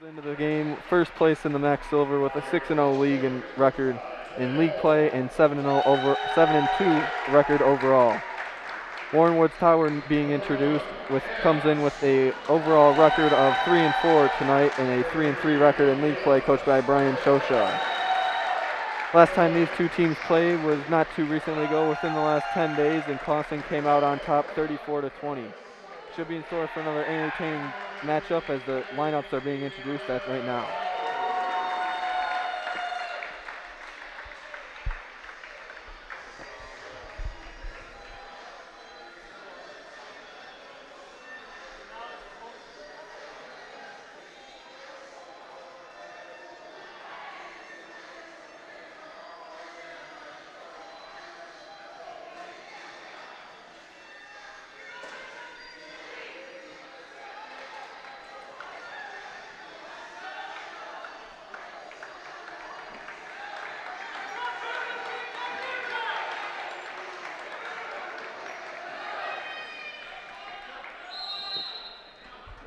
Into the game, first place in the MAC Silver with a 6-0 league and record in league play and 7-0 over 7-2 record overall. Warren Woods Tower being introduced comes in with a overall record of 3-4 tonight and a 3-3 record in league play, coached by Brian Shoshaw. Last time these two teams played was not too recently ago, within the last 10 days, and Clawson came out on top 34-20. Should be in store for another entertaining matchup as the lineups are being introduced right now.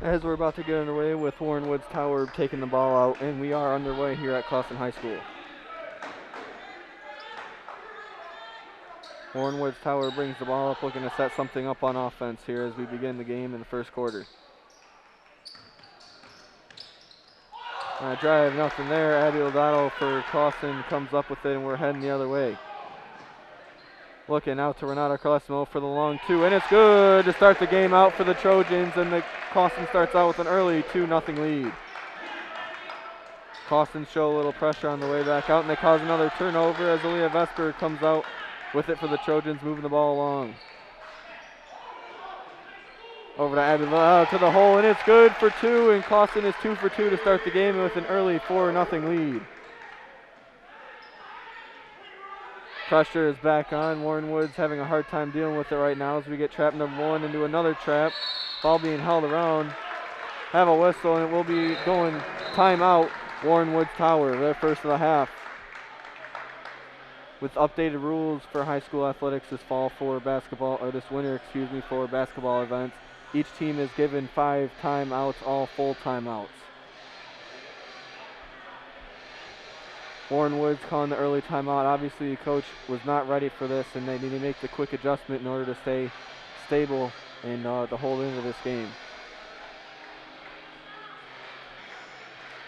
As we're about to get underway with Warren Woods Tower taking the ball out, and we are underway here at Clawson High School. Warren Woods Tower brings the ball up, looking to set something up on offense here as we begin the game in the first quarter. Drive, nothing there. Abby Lodato for Clawson comes up with it, and we're heading the other way. Looking out to Renata Colesimo for the long two, and it's good to start the game out for the Trojans, and the Clawson starts out with an early 2-0 lead. Clawson show a little pressure on the way back out, and they cause another turnover as Aaliyah Vesper comes out with it for the Trojans, moving the ball along. Over to Abby Lodato to the hole, and it's good for two, and Clawson is 2 for 2 to start the game with an early 4-0 lead. Pressure is back on. Warren Woods having a hard time dealing with it right now as we get trap number 1 into another trap. Ball being held around. Have a whistle, and it will be going timeout. Warren Woods Tower, their first of the half. With updated rules for high school athletics this fall for basketball, or this winter, for basketball events, each team is given 5 timeouts, all full timeouts. Warren Woods calling the early timeout. Obviously, the coach was not ready for this, and they need to make the quick adjustment in order to stay stable and to hold into this game.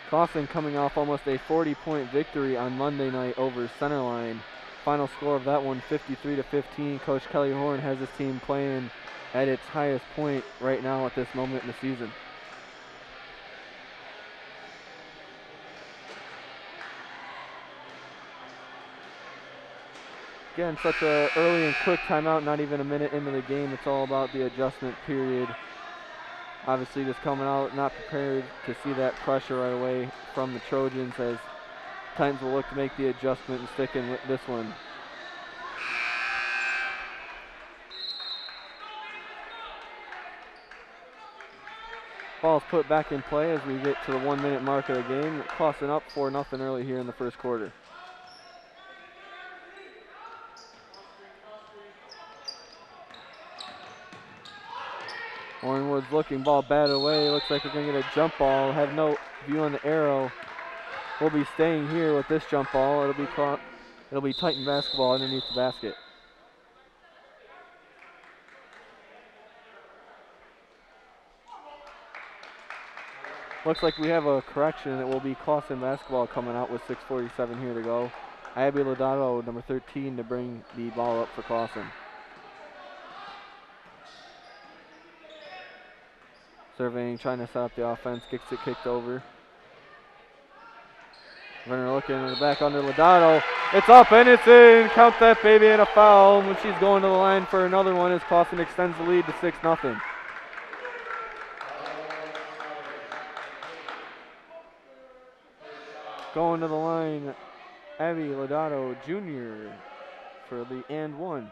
Clawson coming off almost a 40-point victory on Monday night over Centerline. Final score of that one, 53-15. Coach Kelly Horn has his team playing at its highest point right now at this moment in the season. Again, such a early and quick timeout, not even a minute into the game. It's all about the adjustment period. Obviously just coming out not prepared to see that pressure right away from the Trojans, as Titans will look to make the adjustment and stick in with this one. Ball's put back in play as we get to the 1-minute mark of the game. Clawson up 4-0 early here in the first quarter. Warren Woods looking, ball batted away. Looks like we're going to get a jump ball. Have no view on the arrow. We'll be staying here with this jump ball. It'll be Titan basketball underneath the basket. Looks like we have a correction, and it will be Clawson basketball coming out with 6:47 here to go. Abby Lodato, number 13, to bring the ball up for Clawson. Surveying, trying to set up the offense, gets it kicked over. Runner looking in the back under Lodato. It's up and it's in. Count that baby, and a foul when she's going to the line for another one as Clawson extends the lead to 6-0. Going to the line, Abby Lodato Jr. for the and one.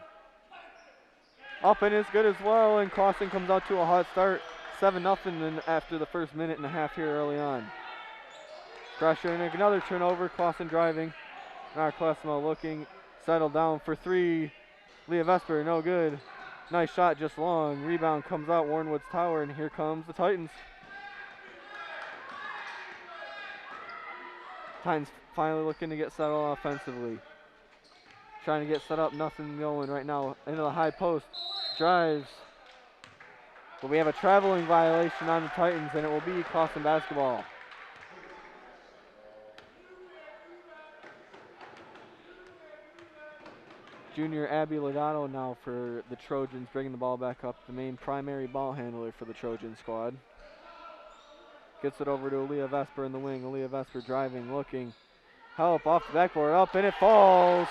Up and it's good as well, and Clawson comes out to a hot start. 7-0 after the first minute and a half here early on. Pressure and another turnover. Clawson driving. Now Colesimo looking, settled down for 3. Leah Vesper, no good. Nice shot, just long. Rebound comes out, Warren Woods Tower, and here comes the Titans. Titans finally looking to get settled offensively. Trying to get set up, nothing going right now. Into the high post, drives. But we have a traveling violation on the Titans, and it will be Clawson basketball. Junior Abby Lodato now for the Trojans, bringing the ball back up, the main primary ball handler for the Trojan squad. Gets it over to Aaliyah Vesper in the wing. Aaliyah Vesper driving, looking. Help off the backboard, up, and it falls.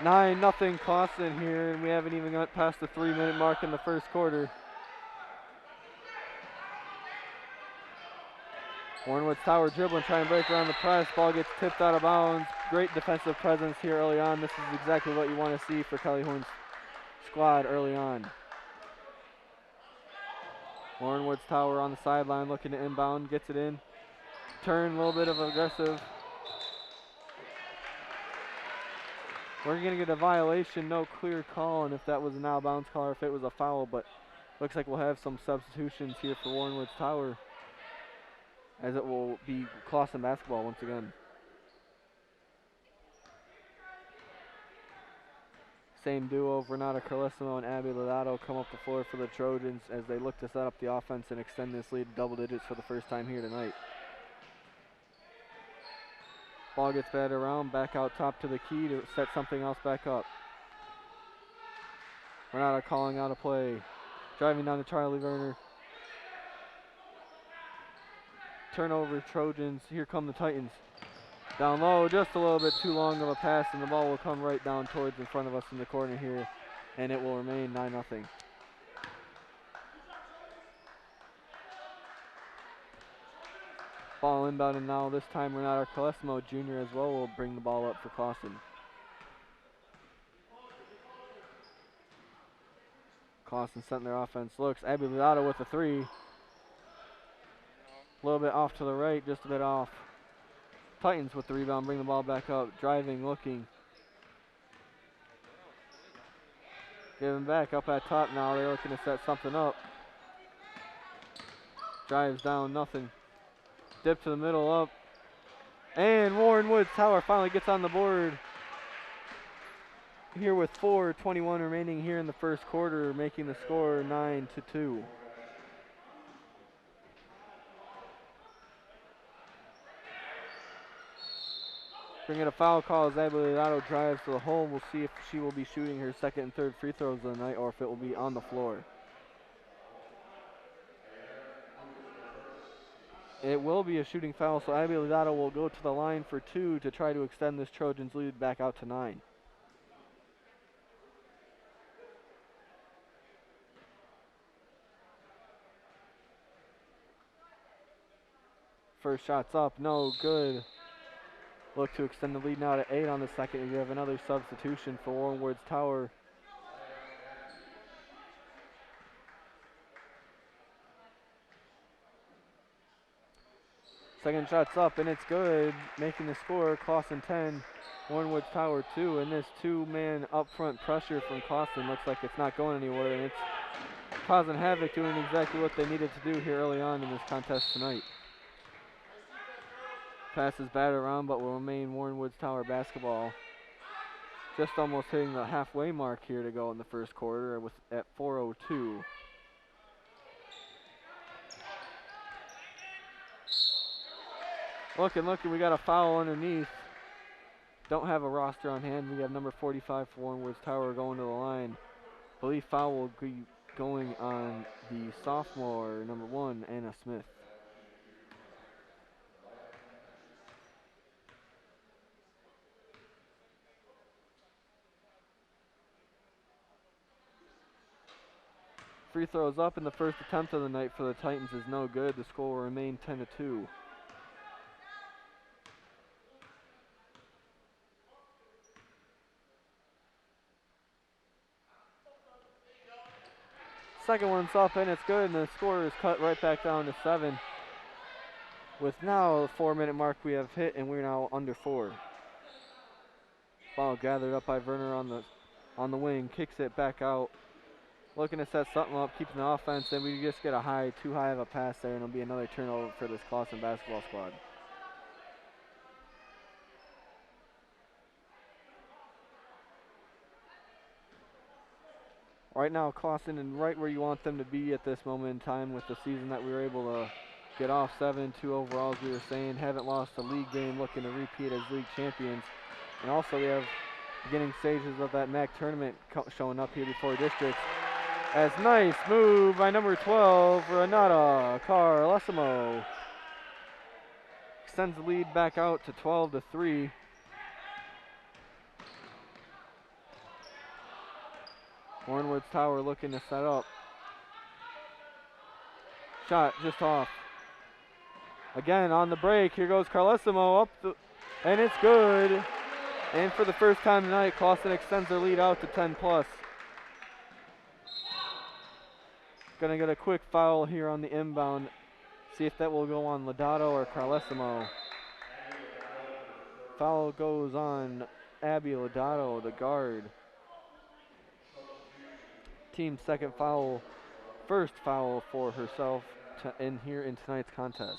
9-0 Clawson here, and we haven't even got past the 3-minute mark in the first quarter. Warrenwood's Tower dribbling, trying to break around the press. Ball gets tipped out of bounds. Great defensive presence here early on. This is exactly what you want to see for Kelly Horn's squad early on. Warrenwood's Tower on the sideline looking to inbound, gets it in. Turn, a little bit of aggressive. We're going to get a violation, no clear call, and if that was an out of bounds call or if it was a foul, but looks like we'll have some substitutions here for Warrenwood's Tower, as it will be Clawson basketball once again. Same duo, Renata Carlesimo and Abby Lodato come up the floor for the Trojans as they look to set up the offense and extend this lead to double digits for the first time here tonight. Ball gets batted around, back out top to the key to set something else back up. Renata calling out a play. Driving down to Charlie Werner. Turnover, Trojans. Here come the Titans. Down low, just a little bit too long of a pass, and the ball will come right down towards in front of us in the corner here, and it will remain 9-0. Ball inbound, and now this time Renato Calesimo Jr. as well will bring the ball up for Clawson. Clawson setting their offense. Looks, Abby Lodato with a three. A little bit off to the right, just a bit off. Titans with the rebound, bring the ball back up. Driving, looking. Giving back up at top now. They're looking to set something up. Drives down, nothing. Dip to the middle, up. And Warrenwood's Tower finally gets on the board. Here with 4:21 remaining here in the first quarter, making the score 9-2. Bring in a foul call as Abby Lodato drives to the hole. We'll see if she will be shooting her second and third free throws of the night or if it will be on the floor. It will be a shooting foul, so Abby Lodato will go to the line for two to try to extend this Trojans lead back out to 9. First shot's up, no good. Look to extend the lead now to 8 on the second. We have another substitution for Warrenwood's Tower. Second shot's up, and it's good. Making the score, Clawson 10, Warrenwood's Tower 2. And this two-man up-front pressure from Clawson looks like it's not going anywhere, and it's causing havoc, doing exactly what they needed to do here early on in this contest tonight. Pass is batted around, but will remain Warrenwood's Tower basketball. Just almost hitting the halfway mark here to go in the first quarter at 4:02. Looking, we got a foul underneath. Don't have a roster on hand. We have number 45 for Warrenwood's Tower going to the line. I believe foul will be going on the sophomore, number 1, Anna Smith. Free throws up, and the first attempt of the night for the Titans is no good. The score will remain 10-2. Second one's up, and it's good, and the score is cut right back down to 7. With now the 4-minute mark we have hit, and we're now under 4. Ball gathered up by Werner on the wing, kicks it back out. Looking to set something up, keeping the offense, and we just get too high of a pass there, and it'll be another turnover for this Clawson basketball squad. right now, Clawson and right where you want them to be at this moment in time with the season that we were able to get off 7-2 overall, as we were saying. Haven't lost a league game, looking to repeat as league champions. And also we have beginning stages of that MAC tournament showing up here before districts. As nice move by number 12, Renata Carlesimo. Extends the lead back out to 12-3. Warrenwood's Tower looking to set up. Shot just off. Again on the break, here goes Carlesimo up, and it's good. And for the first time tonight, Clawson extends their lead out to 10+. Gonna get a quick foul here on the inbound. See if that will go on Lodato or Carlesimo. Foul goes on Abby Lodato, the guard. Team's second foul, first foul for herself in here in tonight's contest.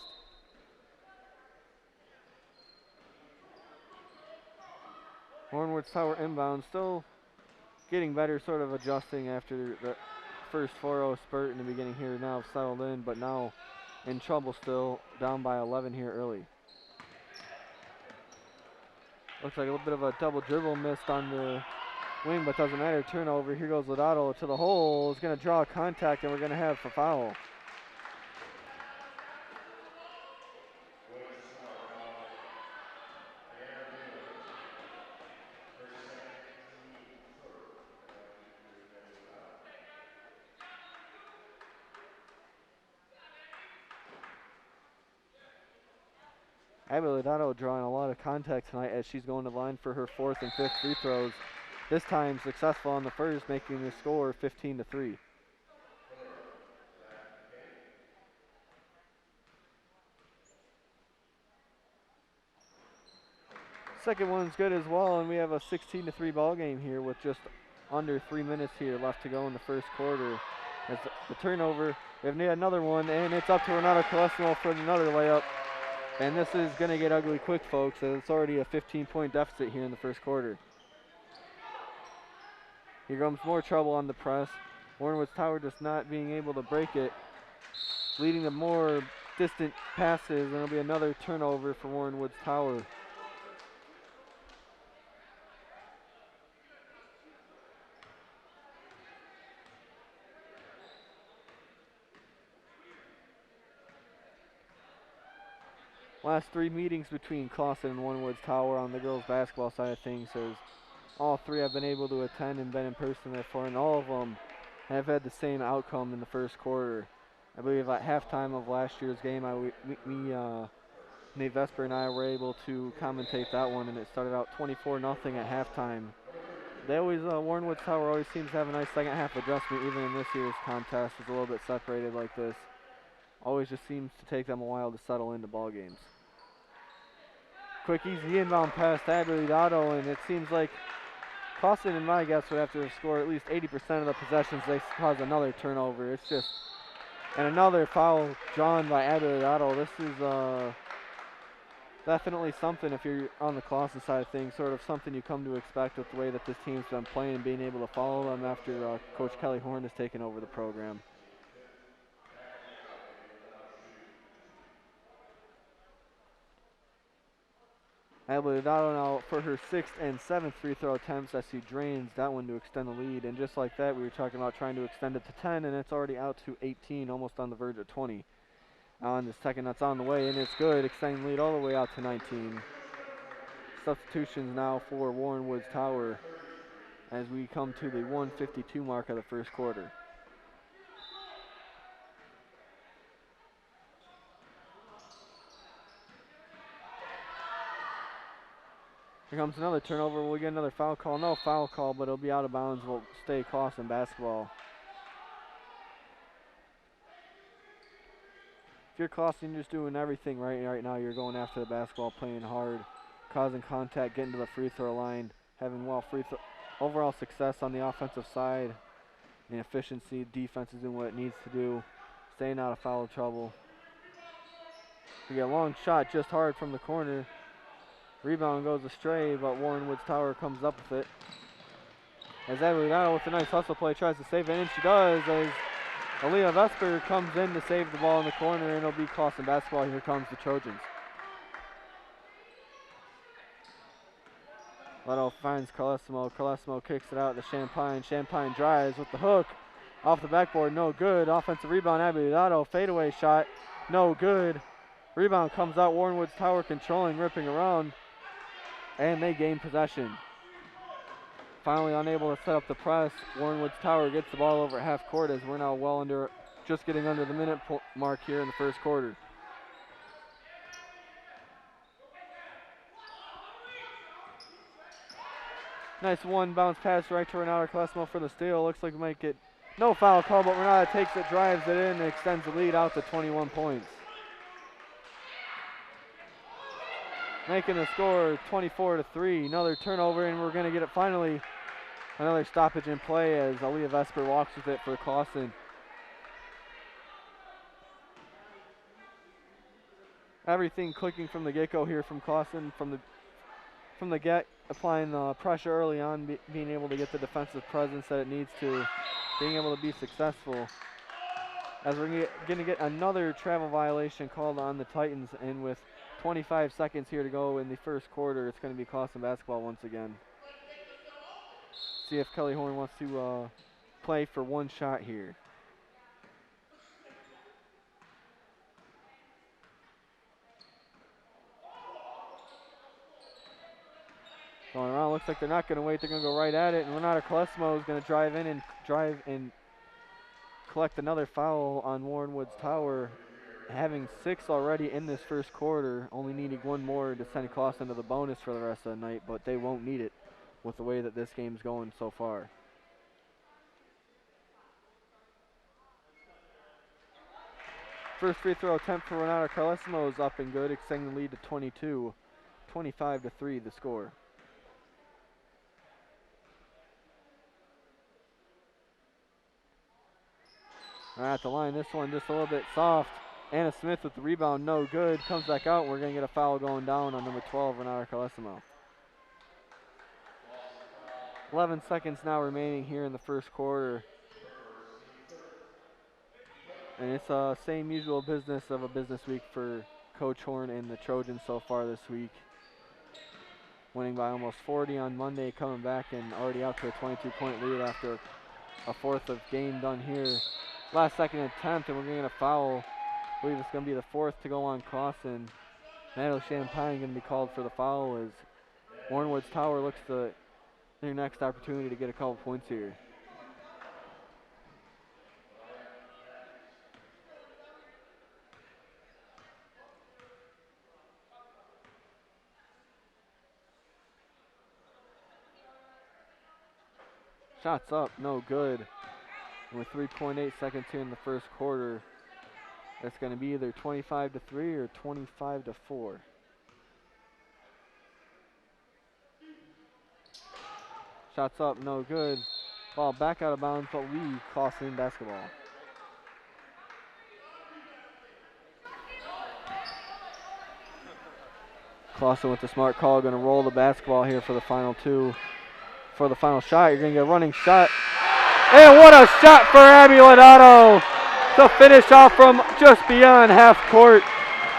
Warrenwood's Tower inbound, still getting better, sort of adjusting after the first 4-0 spurt in the beginning here. Now settled in, but now in trouble still, down by 11 here early. Looks like a little bit of a double dribble missed on the wing, but doesn't matter. Turnover. Here goes Lodato to the hole. Is going to draw contact, and we're going to have a foul. Abby Lodato drawing a lot of contact tonight as she's going to line for her 4th and 5th free throws. This time successful on the first, making the score 15-3. Second one's good as well, and we have a 16-3 ball game here with just under 3 minutes here left to go in the first quarter. As the turnover, we have another one, and it's up to Renata Carlesimo for another layup. And this is going to get ugly quick, folks, as it's already a 15-point deficit here in the first quarter. Here comes more trouble on the press. Warrenwood's Tower just not being able to break it, leading to more distant passes, and it'll be another turnover for Warrenwood's Tower. Last 3 meetings between Clawson and Warrenwood's Tower on the girls' basketball side of things, as all 3 have been able to attend and been in person therefore, and all of them have had the same outcome in the first quarter. I believe at halftime of last year's game, Nate Vesper and I were able to commentate that one, and it started out 24-0 at halftime. They always, Warrenwood's Tower always seems to have a nice second half adjustment, even in this year's contest. It's a little bit separated like this. Always just seems to take them a while to settle into ball games. Quick, easy inbound pass to Abby Lodato, and it seems like Clawson and my guess would have to score at least 80% of the possessions. They cause another turnover. It's just, and another foul drawn by Abby Lodato. This is definitely something, if you're on the Clawson side of things, sort of something you come to expect with the way that this team's been playing and being able to follow them after Coach Kelly Horn has taken over the program. Abby Lodato now for her 6th and 7th free throw attempts as she drains that one to extend the lead. And just like that, we were talking about trying to extend it to 10, and it's already out to 18, almost on the verge of 20. On the second, that's on the way, and it's good, extending the lead all the way out to 19. Substitutions now for Warrenwood's Tower as we come to the 1:52 mark of the first quarter. Here comes another turnover. Will we get another foul call? No foul call, but it'll be out of bounds. Will stay Clawson basketball. If you're Clawson, you're just doing everything right now. You're going after the basketball, playing hard, causing contact, getting to the free throw line, having overall success on the offensive side, and efficiency. Defense is doing what it needs to do, staying out of foul trouble. We get a long shot just hard from the corner. Rebound goes astray, but Warrenwood's Tower comes up with it. As Abelardado with a nice hustle play tries to save it, and she does as Aaliyah Vesper comes in to save the ball in the corner, and it'll be Clawson basketball. Here comes the Trojans. Leto finds Carlesimo. Carlesimo kicks it out to Champagne. Champagne drives with the hook. Off the backboard, no good. Offensive rebound, Abelardado. Fadeaway shot, no good. Rebound comes out. Warren Woods Tower controlling, ripping around, and they gain possession. Finally unable to set up the press. Warren Woods Tower gets the ball over half court as we're now just getting under the minute mark here in the first quarter. Nice one bounce pass right to Renata Carlesimo for the steal. Looks like we might get no foul call, but Renata takes it, drives it in, and extends the lead out to 21 points. Making the score 24-3. Another turnover, and we're going to get it finally. Another stoppage in play as Aaliyah Vesper walks with it for Clawson. Everything clicking from the get-go here from Clawson, from the get, applying pressure early on, being able to get the defensive presence that it needs to, being able to be successful. As we're going to get another travel violation called on the Titans, and with 25 seconds here to go in the first quarter, it's going to be Clawson basketball once again. See if Kelly Horn wants to play for one shot here. Going around, looks like they're not going to wait. They're going to go right at it, and Renata Carlesimo is going to drive and collect another foul on Warren Woods Tower, having 6 already in this first quarter, only needing one more to send Clawson to the bonus for the rest of the night, but they won't need it with the way that this game's going so far. First free throw attempt for Renata Carlesimo is up and good, extending the lead to 22. 25-3 the score. At the line, this one just a little bit soft. Anna Smith with the rebound, no good. Comes back out, and we're going to get a foul going down on number 12, Renata Carlesimo. 11 seconds now remaining here in the first quarter. And it's the same usual business of a business week for Coach Horn and the Trojans so far this week. Winning by almost 40 on Monday, coming back and already out to a 22-point lead after a fourth of game done here. Last second attempt, and we're going to get a foul. I believe it's going to be the fourth to go on Clawson. Natalie Champagne going to be called for the foul as Warren Woods Tower looks to their next opportunity to get a couple points here. Shots up, no good. And with 3.8 seconds here in the first quarter, it's going to be either 25-3 or 25-4. Shots up, no good. Ball back out of bounds, but we Clawson basketball. Clawson with the smart call, going to roll the basketball here for the final two. For the final shot, you're going to get a running shot. And what a shot for Abby Lodato to finish off from just beyond half court,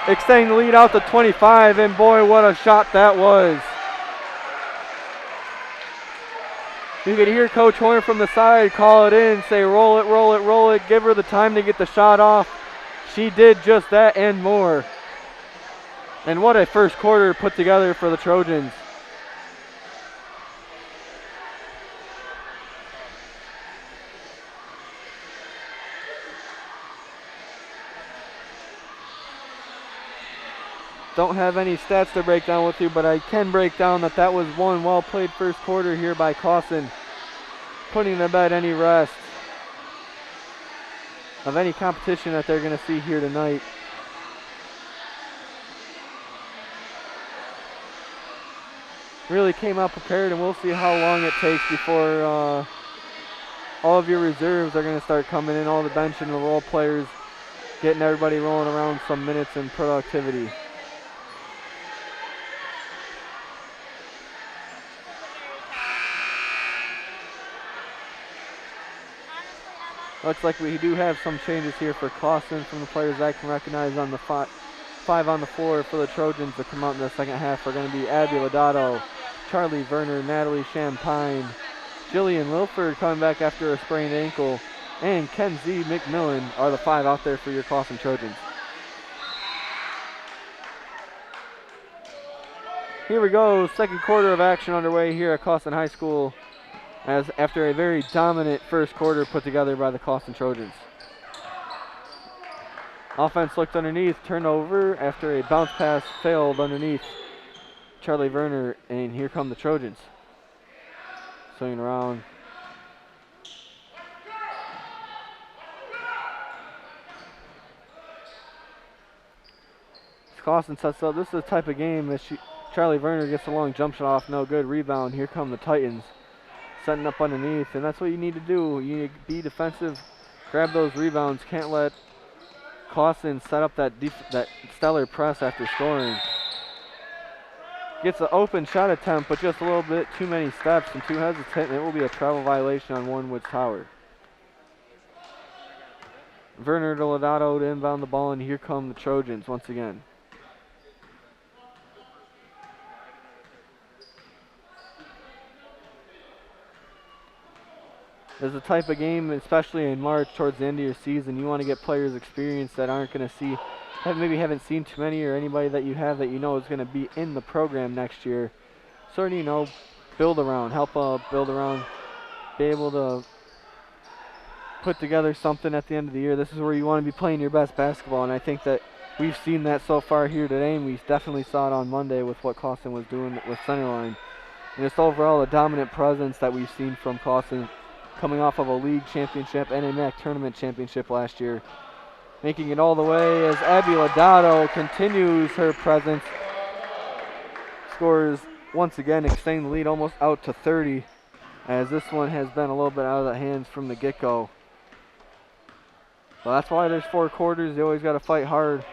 extending the lead out to 25, and boy, what a shot that was. You could hear Coach Horn from the side call it in, say roll it, roll it, roll it, give her the time to get the shot off. She did just that and more. And what a first quarter put together for the Trojans. Don't have any stats to break down with you, but I can break down that was one well-played first quarter here by Clawson, putting to bed any rest of any competition that they're going to see here tonight. Really came out prepared, and we'll see how long it takes before all of your reserves are going to start coming in, all the bench and the role players, getting everybody rolling around some minutes and productivity. Looks like we do have some changes here for Clawson from the players I can recognize on the five on the floor for the Trojans to come out in the second half are going to be Abby Lodato, Charlie Verner, Natalie Champagne, Jillian Lilford coming back after a sprained ankle, and Kenzie McMillan are the 5 out there for your Clawson Trojans. Here we go, second quarter of action underway here at Clawson High School, as after a very dominant first quarter put together by the Clawson Trojans. Offense looked underneath, turned over after a bounce pass failed underneath Charlie Verner, and here come the Trojans. Swinging around. Clawson sets up. This is the type of game that Charlie Verner gets a long jump shot off, no good. Rebound. Here come the Titans. Setting up underneath, and that's what you need to do. You need to be defensive, grab those rebounds. Can't let Clawson set up that stellar press after scoring. Gets an open shot attempt, but just a little bit too many steps and too hesitant, and it will be a travel violation on Warrenwood's Tower. Verner to Lodato to inbound the ball, and here come the Trojans once again. This is the type of game, especially in March towards the end of your season, you want to get players experience that aren't going to see, maybe haven't seen too many, or anybody that you have that you know is going to be in the program next year. Sort of, you know, build around, help build around, be able to put together something at the end of the year. This is where you want to be playing your best basketball, and I think that we've seen that so far here today, and we definitely saw it on Monday with what Clawson was doing with Centerline. And it's overall a dominant presence that we've seen from Clawson, coming off of a league championship and a MAC tournament championship last year. Making it all the way as Abby Lodato continues her presence. Scores once again, extending the lead almost out to 30, as this one has been a little bit out of the hands from the get-go. Well, that's why there's 4 quarters. You always got to fight hard.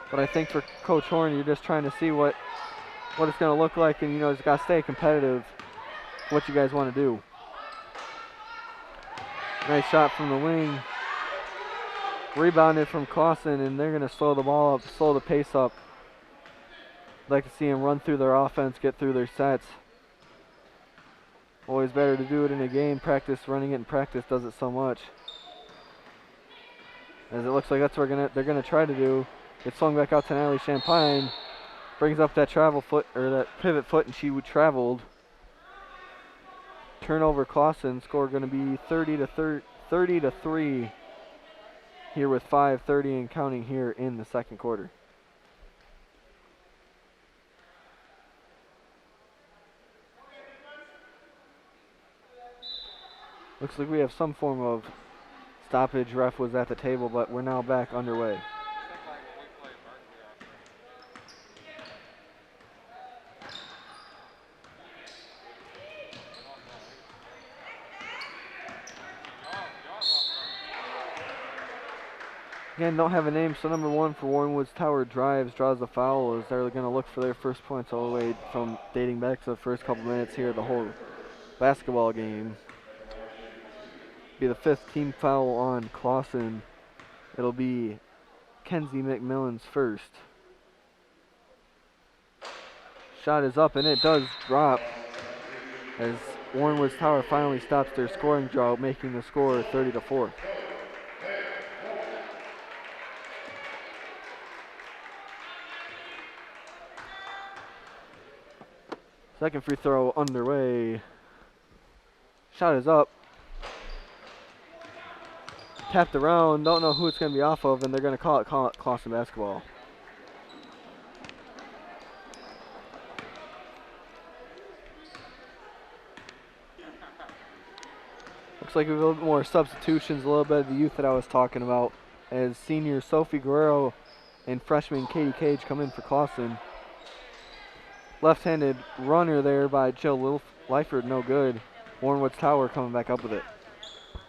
But I think for Coach Horn, you're just trying to see what it's going to look like, and you know, it's got to stay competitive. What you guys want to do. Nice shot from the wing. Rebounded from Clawson, and they're going to slow the ball up, slow the pace up. I'd like to see them run through their offense, get through their sets. Always better to do it in a game. Practice running it in practice does it so much. As it looks like that's what they're gonna try to do. It's swung back out to Natalie Champagne. Brings up that travel foot, or that pivot foot, and she traveled. Turnover Clawson. Score going to be 30 to 3 here with 5:30 and counting here in the second quarter. Looks like we have some form of stoppage. Ref was at the table, but we're now back underway. Again, don't have a name, so number 1 for Warrenwood's Tower drives, draws the foul, as they're going to look for their first points all the way from dating back to the first couple minutes here of the whole basketball game. Be the 5th team foul on Clawson. It'll be Kenzie McMillan's first. Shot is up, and it does drop as Warrenwood's Tower finally stops their scoring drought, making the score 30 to 4. Second free throw underway. Shot is up. Tapped around. Don't know who it's going to be off of, and they're going to call it Clawson basketball. Looks like we have a little bit more substitutions, a little bit of the youth that I was talking about, as senior Sophie Guerrero and freshman Katie Cage come in for Clawson. Left-handed runner there by Jill Lyford, no good. Warrenwood's Tower coming back up with it.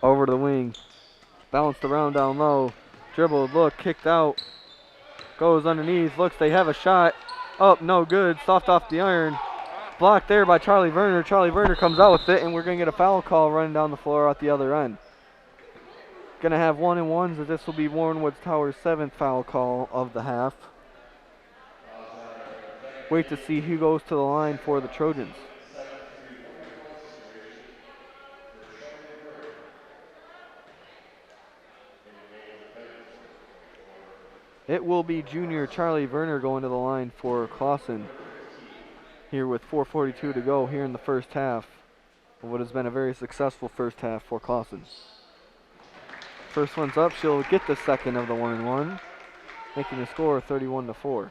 Over to the wing. Bounced around down low. Dribbled, look, kicked out. Goes underneath, looks, they have a shot. Up, no good, soft off the iron. Blocked there by Charlie Verner. Charlie Verner comes out with it, and we're going to get a foul call running down the floor at the other end. Going to have 1-and-1s, as this will be Warren Woods Tower's 7th foul call of the half. Wait to see who goes to the line for the Trojans. It will be junior Charlie Werner going to the line for Clawson here with 4:42 to go here in the first half of what has been a very successful first half for Clawson. First one's up, she'll get the second of the 1-and-1, making the score 31-4.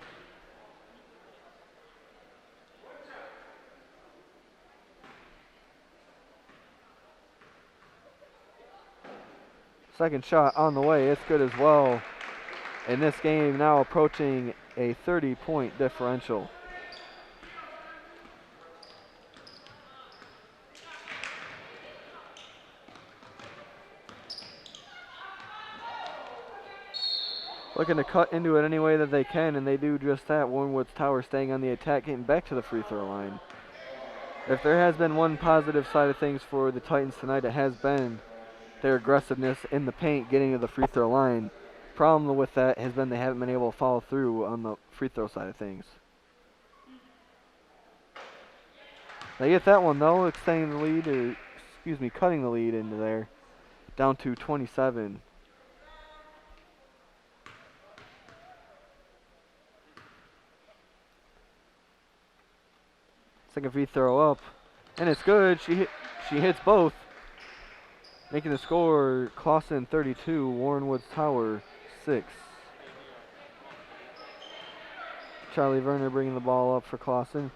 Second shot on the way, it's good as well. In this game now approaching a 30-point differential. Looking to cut into it any way that they can, and they do just that. Warren Woods Tower staying on the attack, getting back to the free throw line. If there has been one positive side of things for the Titans tonight, it has been their aggressiveness in the paint, getting to the free throw line. Problem with that has been they haven't been able to follow through on the free throw side of things. They get that one though, extending the lead, or excuse me, cutting the lead into there, down to 27. Second free throw up, and it's good. She hits both, making the score Clawson 32, Warren Woods Tower 6. Charlie Werner bringing the ball up for Clawson.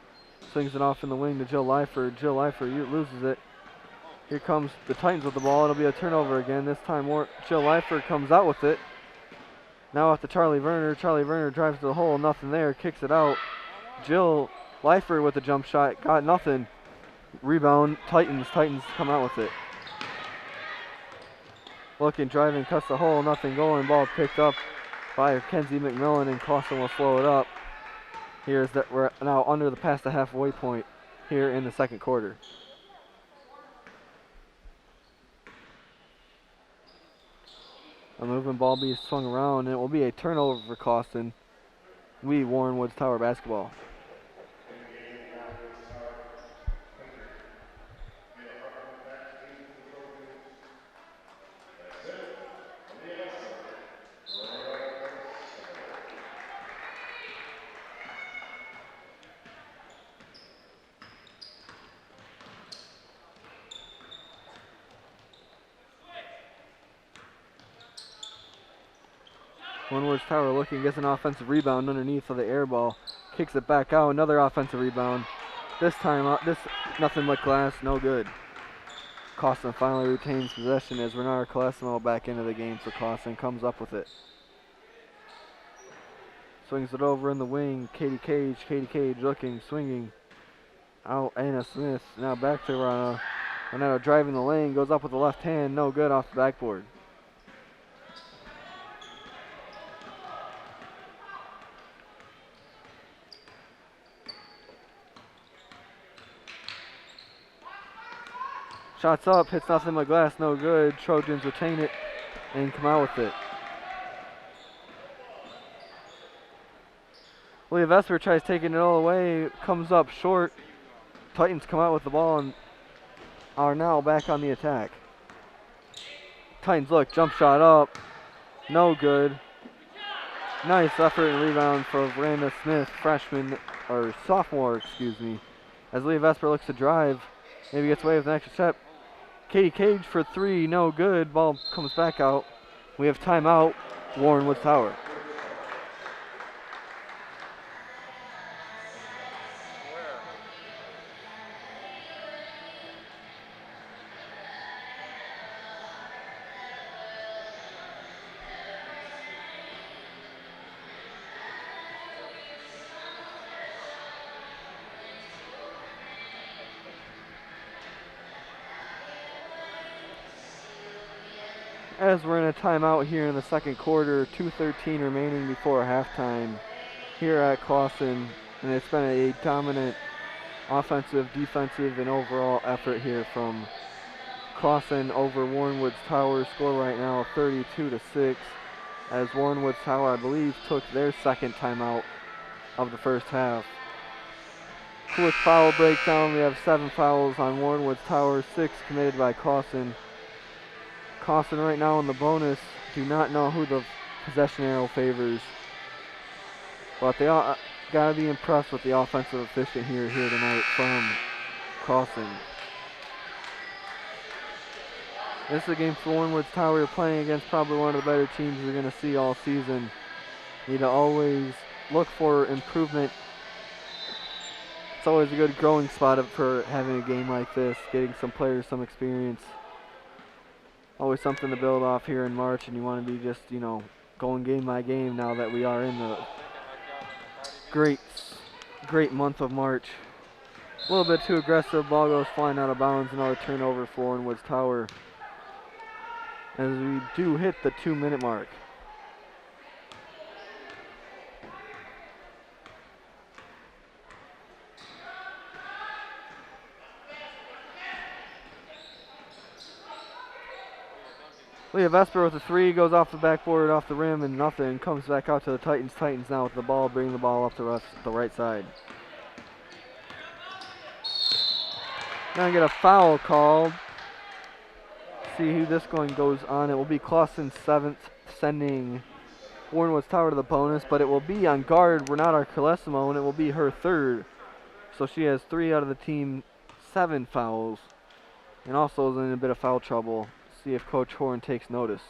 Swings it off in the wing to Jill Lyford. Jill Lyford loses it. Here comes the Titans with the ball. It'll be a turnover again. This time Jill Lyford comes out with it. Now off to Charlie Werner. Charlie Werner drives to the hole. Nothing there. Kicks it out. Jill Lyford with the jump shot. Got nothing. Rebound. Titans. Titans come out with it. Looking, driving, cuts the hole. Nothing going. Ball picked up by Kenzie McMillan, and Clawson will slow it up. Here's that we're now under the past the halfway point here in the second quarter. A moving ball being swung around, and it will be a turnover for Clawson. We Warren Woods Tower basketball. Warren Woods Tower looking, gets an offensive rebound underneath of the air ball. Kicks it back out, another offensive rebound. This time out, nothing but glass, no good. Clawson finally retains possession as Renard Colesimo back into the game for Clawson, comes up with it. Swings it over in the wing, Katie Cage looking, swinging. Out, Anna Smith, now back to Rana. Renard driving the lane, goes up with the left hand, no good off the backboard. Shots up, hits nothing but glass, no good. Trojans retain it and come out with it. Leah Vesper tries taking it all away, comes up short. Titans come out with the ball and are now back on the attack. Titans look, jump shot up, no good. Nice effort and rebound for Randa Smith, sophomore, as Leah Vesper looks to drive, maybe gets away with an extra step. Katie Cage for three, no good. Ball comes back out. We have timeout, Warren Woods Tower. As we're in a timeout here in the second quarter, 2:13 remaining before halftime here at Clawson, and it's been a dominant offensive, defensive, and overall effort here from Clawson over Warrenwood's Tower. Score right now 32-6, as Warrenwood's Tower, I believe, took their second timeout of the first half. Quick foul breakdown. We have 7 fouls on Warrenwood's Tower, 6 committed by Clawson. Clawson right now in the bonus. Do not know who the possession arrow favors, but they all gotta be impressed with the offensive efficient here tonight from Clawson. This is a game for Warrenwood's Tower. You're playing against probably one of the better teams you're going to see all season. Need to always look for improvement. It's always a good growing spot for having a game like this, getting some players some experience. Always something to build off here in March, and you want to be just, going game by game now that we are in the great month of March. A little bit too aggressive. Ball goes flying out of bounds. Another turnover for Warrenwood's Tower, as we do hit the 2-minute mark. Leah Vesper with a 3, goes off the backboard, off the rim, and nothing. Comes back out to the Titans. Titans now with the ball, bring the ball up the right side. Now get a foul called. See who this one goes on. It will be Clawson's 7th, sending Warrenwood's Tower to the bonus, but it will be on guard Renata Carlesimo, and it will be her 3rd. So she has 3 out of the team 7 fouls, and also is in a bit of foul trouble. See if Coach Horn takes notice.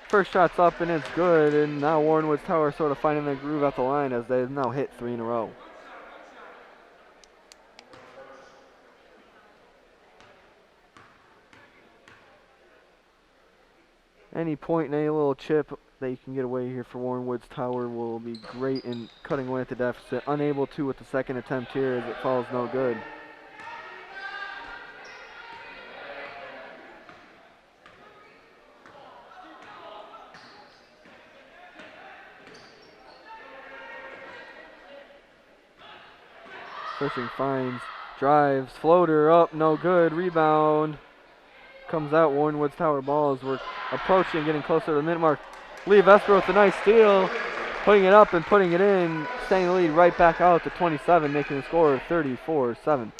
First shot's up and it's good, and now Warrenwood's Tower sort of finding their groove at the line as they've now hit 3 in a row. Any point and any little chip that you can get away here for Warrenwood's Tower will be great in cutting away at the deficit. Unable to with the second attempt here as it falls no good. Fishing finds, drives, floater up, no good, rebound. Comes out, Warrenwood's Tower ball as we're approaching, getting closer to the minute mark. Lee Vesper with a nice steal, putting it up and putting it in, staying the lead right back out to 27, making the score 34-7.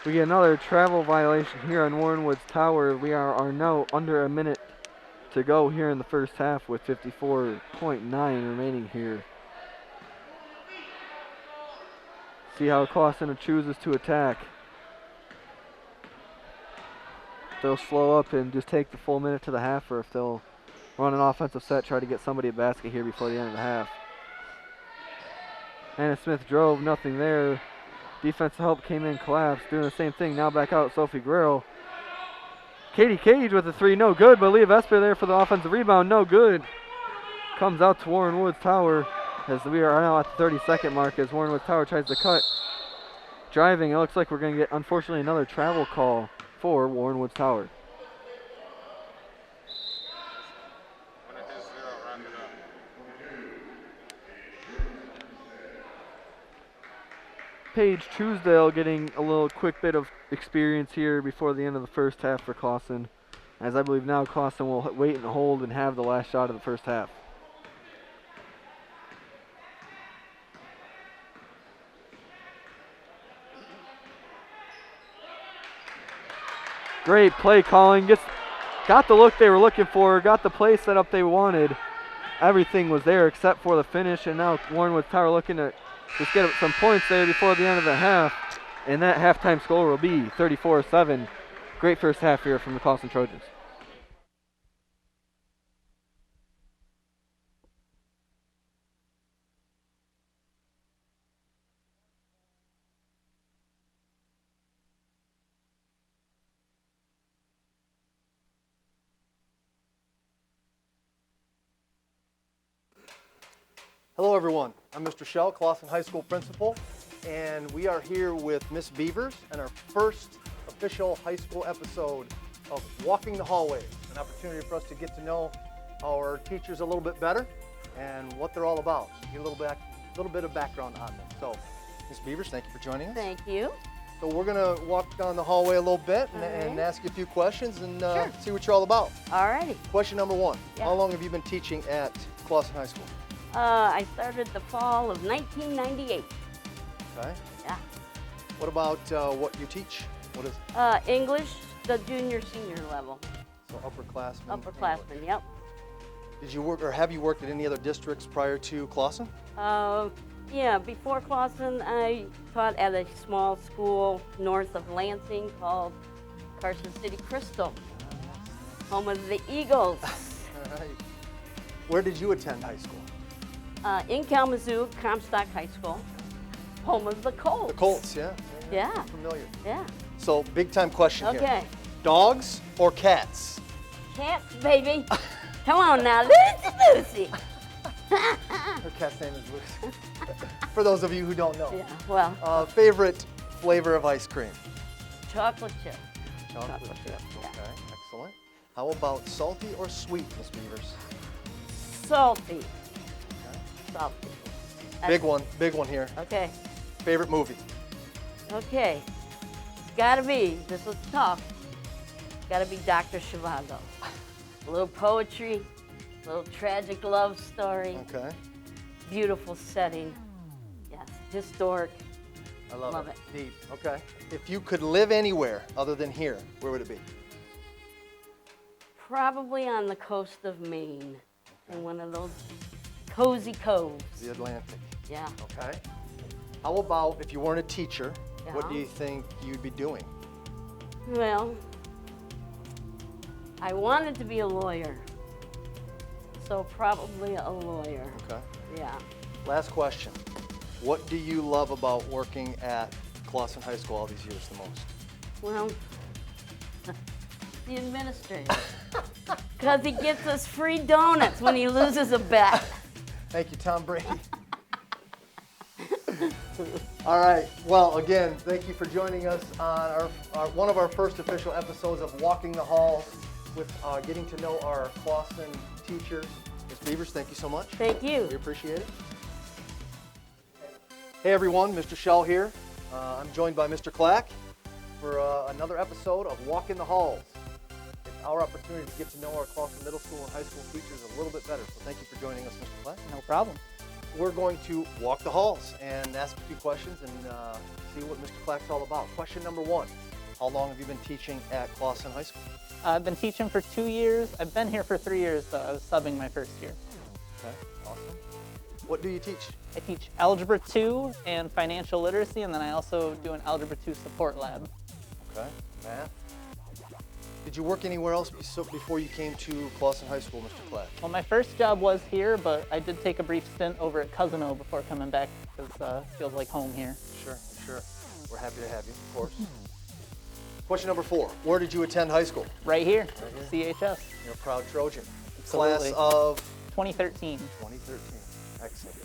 We get another travel violation here on Warrenwood's Tower. We are now under a minute to go here in the first half with 54.9 remaining here. See how Clawson chooses to attack. If they'll slow up and just take the full minute to the half, or if they'll run an offensive set, try to get somebody a basket here before the end of the half. Anna Smith drove, nothing there. Defensive help came in, collapsed, doing the same thing. Now back out, Sophie Guerrero. Katie Cage with a 3, no good, but Leah Vesper there for the offensive rebound, no good. Comes out to Warrenwood's Tower as we are now at the 30-second mark as Warrenwood's Tower tries to cut. Driving, it looks like we're going to get, unfortunately, another travel call for Warrenwood's Tower. Paige Truesdale getting a little quick bit of experience here before the end of the first half for Clawson, as I believe now Clawson will wait and hold and have the last shot of the first half. Great play calling, got the look they were looking for, got the play set up they wanted. Everything was there except for the finish, and now Warrenwood's Tower looking to just get some points there before the end of the half, and that halftime score will be 34-7. Great first half here from the Clawson Trojans. Hello everyone, I'm Mr. Shell, Clawson High School Principal, and we are here with Miss Beavers and our first official high school episode of Walking the Hallways, an opportunity for us to get to know our teachers a little bit better and what they're all about. Get a little bit of background on them. So, Ms. Beavers, thank you for joining us. Thank you. So we're going to walk down the hallway a little bit and ask you a few questions and see what you're all about. All righty. Question number one. Yeah. How long have you been teaching at Clawson High School? I started the fall of 1998. Okay. Yeah. What about what you teach? What is English, the junior, senior level. so upperclassmen? Upperclassmen, yep. Did you work or have you worked at any other districts prior to Clawson? Yeah, before Clawson, I taught at a small school north of Lansing called Carson City Crystal, home of the Eagles. All right. Where did you attend high school? In Kalamazoo, Comstock High School, home of the Colts. The Colts, yeah. Yeah. I'm familiar. Yeah. So big time question here. Okay. Dogs or cats? Cats, baby. Come on now, Lucy. Her cat's name is Lucy. For those of you who don't know. Yeah, well, Favorite flavor of ice cream? chocolate chip. Chocolate chip. yeah. Okay, excellent. How about salty or sweet, Miss Beavers? Salty. Okay. Salty. Big one here. Okay, Favorite movie? okay. It's gotta be, this was tough. It's gotta be Dr. Zhivago. A little poetry, a little tragic love story, Okay. beautiful setting. Yes, historic. I love Love it. it. Deep. Okay. If you could live anywhere other than here, where would it be? Probably on the coast of Maine, in one of those cozy coves. The Atlantic. Yeah. Okay. How about if you weren't a teacher, what do Yeah. you think you'd be doing? Well, I wanted to be a lawyer, so probably a lawyer. Okay. Yeah. Last question. What do you love about working at Clawson High School all these years the most? Well, the administrator, because he gets us free donuts when he loses a bet. Thank you, Tom Brady. All right. Well, again, thank you for joining us on one of our first official episodes of Walking the Halls with getting to know our Clawson teachers. Ms. Beavers, thank you so much. Thank you. We appreciate it. Hey everyone, Mr. Shell here. I'm joined by Mr. Clack for another episode of Walking the Halls. It's our opportunity to get to know our Clawson Middle School and High School teachers a little bit better. So thank you for joining us, Mr. Clack. No problem. We're going to walk the halls and ask a few questions and see what Mr. Clack's all about. Question number one, how long have you been teaching at Clawson High School? I've been teaching for 2 years. I've been here for 3 years, though. I was subbing my first year. Okay, awesome. What do you teach? I teach Algebra 2 and Financial Literacy, and then I also do an Algebra 2 support lab. Okay, math. Did you work anywhere else before you came to Clawson High School, Mr. Clack? Well, my first job was here, but I did take a brief stint over at Cousino before coming back, because it feels like home here. Sure, sure. We're happy to have you, of course. Question number 4, where did you attend high school? Right here, Right CHS, You're a proud Trojan. Absolutely. Class of 2013. 2013. Excellent.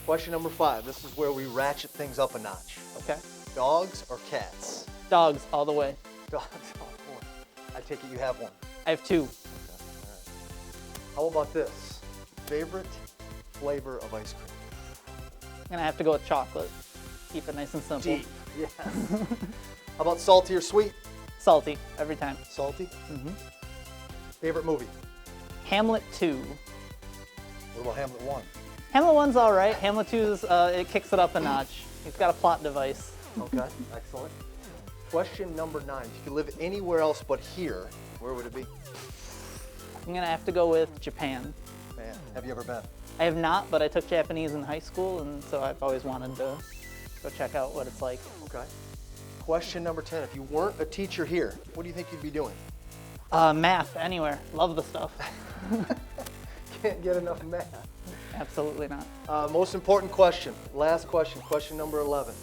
Question number 5, this is where we ratchet things up a notch. Okay. Dogs or cats? Dogs all the way. Dogs. Oh, boy. I take it you have one. I have 2. Okay, all right. How about this? Favorite flavor of ice cream? I'm going to have to go with chocolate. Keep it nice and simple. Deep. Yes. How about salty or sweet? Salty, every time. Salty. hmm Favorite movie? Hamlet 2. What about Hamlet 1? Hamlet 1's all right. Hamlet 2's, it kicks it up a notch. It's got a plot device. Okay, excellent. Question number 9. If you could live anywhere else but here, where would it be? I'm gonna have to go with Japan. Man, have you ever been? I have not, but I took Japanese in high school, and so I've always wanted to go check out what it's like. Okay. Question number 10. If you weren't a teacher here, what do you think you'd be doing? Math, anywhere. Love the stuff. Can't get enough math. Absolutely not. Most important question. Last question. Question number 11.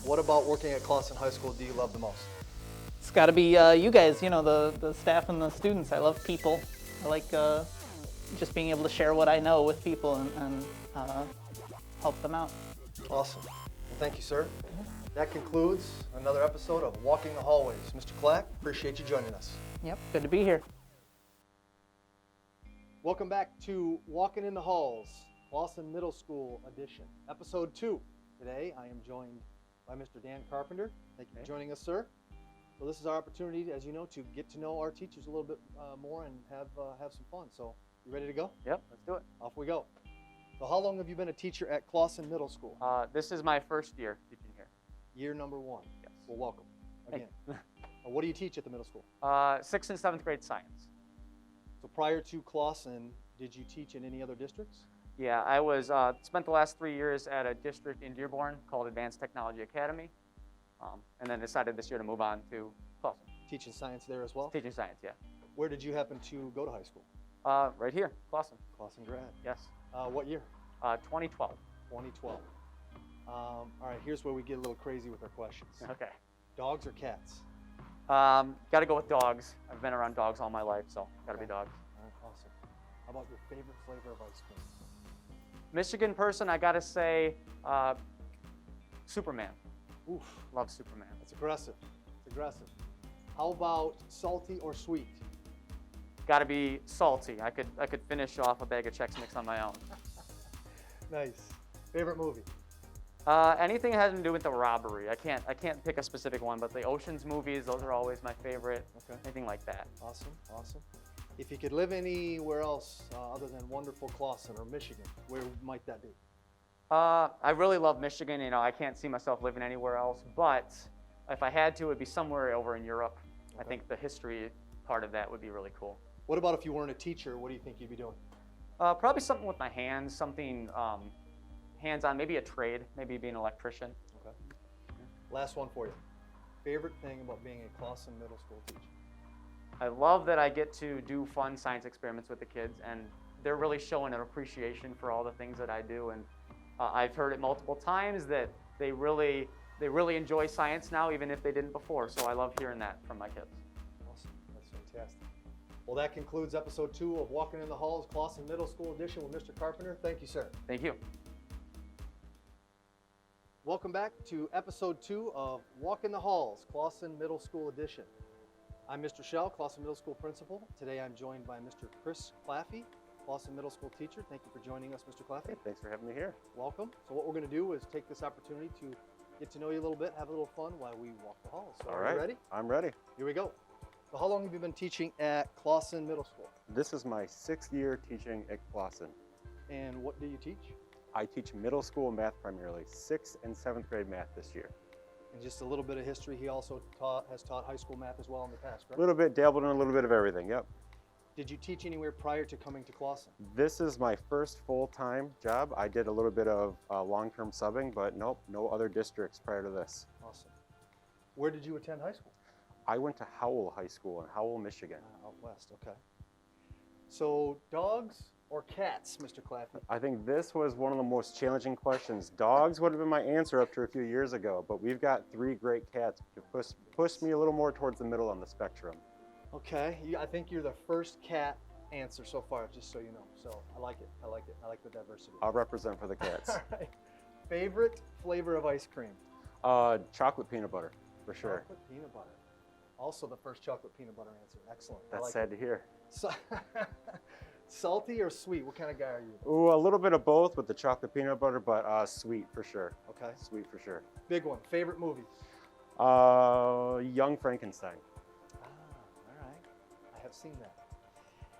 What about working at Clawson High School do you love the most? It's got to be you guys, you know, the staff and the students. I love people. I like just being able to share what I know with people and help them out. Awesome. Well, thank you, sir. That concludes another episode of Walking the Hallways. Mr. Clack, appreciate you joining us. Yep, good to be here. Welcome back to Walking in the Halls, Clawson Middle School edition, episode 2. Today I am joined by Mr. Dan Carpenter. Thank you for joining us, sir. So this is our opportunity, as you know, to get to know our teachers a little bit more and have some fun. So you ready to go? Yep, let's do it. Off we go. So how long have you been a teacher at Clawson Middle School? This is my first year teaching here. Year number 1. Yes. Well, welcome again. Thank What do you teach at the middle school? 6th and 7th grade science. So prior to Clawson, did you teach in any other districts? Yeah, I was spent the last 3 years at a district in Dearborn called Advanced Technology Academy, and then decided this year to move on to Clawson. Teaching science there as well? Teaching science, yeah. Where did you happen to go to high school? Right here, Clawson. Clawson grad. Yes. What year? 2012. 2012. All right, here's where we get a little crazy with our questions. Okay. Dogs or cats? Got to go with dogs. I've been around dogs all my life, so got to be dogs. All right, awesome. How about your favorite flavor of ice cream? Michigan person, I got to say Superman. Oof, Love Superman. that's aggressive. It's aggressive. How about salty or sweet? Got to be salty. I could finish off a bag of Chex Mix on my own. Nice. Favorite movie? Anything having to do with the robbery. I can't pick a specific one, but the Ocean's movies, those are always my favorite. Okay. Anything like that. Awesome, awesome. If you could live anywhere else other than wonderful Clawson or Michigan, where might that be? I really love Michigan. You know, I can't see myself living anywhere else, but if I had to, it'd be somewhere over in Europe. I think the history part of that would be really cool. What about if you weren't a teacher? What do you think you'd be doing? Probably something with my hands, something hands-on, maybe a trade, maybe being an electrician. Okay. Last one for you. Favorite thing about being a Clawson Middle School teacher? I love that I get to do fun science experiments with the kids, and they're really showing an appreciation for all the things that I do. And I've heard it multiple times that they really enjoy science now, even if they didn't before. So I love hearing that from my kids. Awesome. That's fantastic. Well, that concludes episode 2 of Walking in the Halls, Clawson Middle School edition with Mr. Carpenter. Thank you, sir. Thank you. Welcome back to episode 2 of Walk in the Halls, Clawson Middle School edition. I'm Mr. Shell, Clawson Middle School principal. Today I'm joined by Mr. Chris Claffey, Clawson Middle School teacher. Thank you for joining us, Mr. Claffey. Thanks for having me here. Welcome. So what we're going to do is take this opportunity to get to know you a little bit, have a little fun while we walk the halls. So All are right. you ready? I'm ready. Here we go. So how long have you been teaching at Clawson Middle School? This is my 6th year teaching at Clawson. And what do you teach? I teach middle school math primarily, 6th and 7th grade math this year. And just a little bit of history, he also has taught high school math as well in the past, A correct? little bit, dabbled in a little bit of everything, yep. Did you teach anywhere prior to coming to Clawson? This is my first full-time job. I did a little bit of long-term subbing, but nope, no other districts prior to this. Awesome. Where did you attend high school? I went to Howell High School in Howell, Michigan. Out west, okay. So dogs or cats, Mr. Claffey? I think this was one of the most challenging questions. Dogs would have been my answer up to a few years ago, but we've got 3 great cats to push me a little more towards the middle on the spectrum. Okay, I think you're the first cat answer so far, just so you know. So I like it, I like it. I like the diversity. I'll represent for the cats. All right. Favorite flavor of ice cream? Chocolate peanut butter, for sure. Chocolate peanut butter. Also the first chocolate peanut butter answer. Excellent. I That's like sad to hear. So, salty or sweet? What kind of guy are you? Ooh, a little bit of both with the chocolate peanut butter, but sweet for sure. Okay. Sweet for sure. Big one. Favorite movie? Young Frankenstein. All right. I have seen that.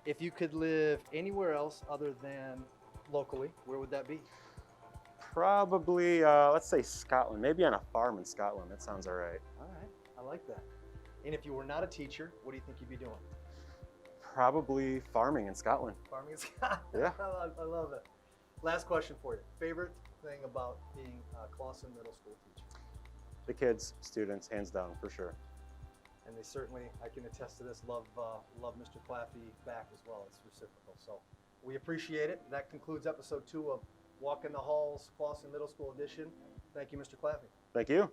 If you could live anywhere else other than locally, where would that be? Probably, let's say Scotland. Maybe on a farm in Scotland. That sounds all right. All right. I like that. And if you were not a teacher, what do you think you'd be doing? Probably farming in Scotland. Farming in Scotland. Yeah. I love it. Last question for you. Favorite thing about being a Clawson Middle School teacher? The kids, students, hands down, for sure. And they certainly, I can attest to this, love Mr. Claffey back as well. It's reciprocal. So we appreciate it. That concludes episode 2 of Walk in the Halls, Clawson Middle School edition. Thank you, Mr. Claffey. Thank you.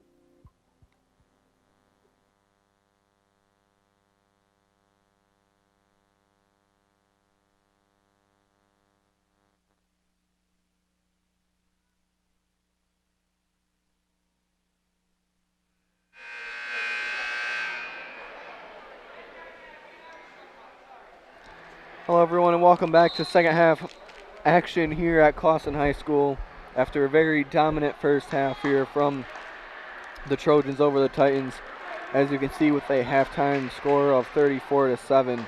Hello everyone and welcome back to second half action here at Clawson High School after a very dominant first half here from the Trojans over the Titans, as you can see with a halftime score of 34-7.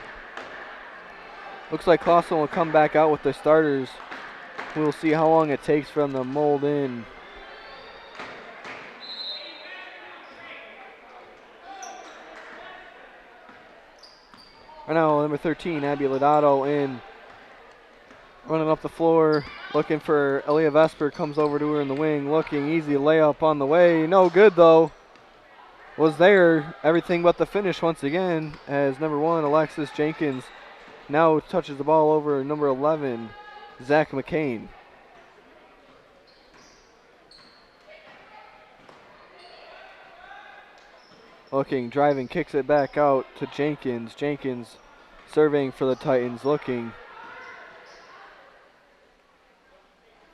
Looks like Clawson will come back out with the starters. We'll see how long it takes for them to mold in. Right now, number 13, Abby Lodato in, running up the floor, looking for Aaliyah Vesper, comes over to her in the wing, looking, easy layup on the way, no good though. Was there, everything but the finish once again, as number 1, Alexis Jenkins, now touches the ball over number 11, Zach McCain. Looking, driving, kicks it back out to Jenkins. Jenkins surveying for the Titans, looking.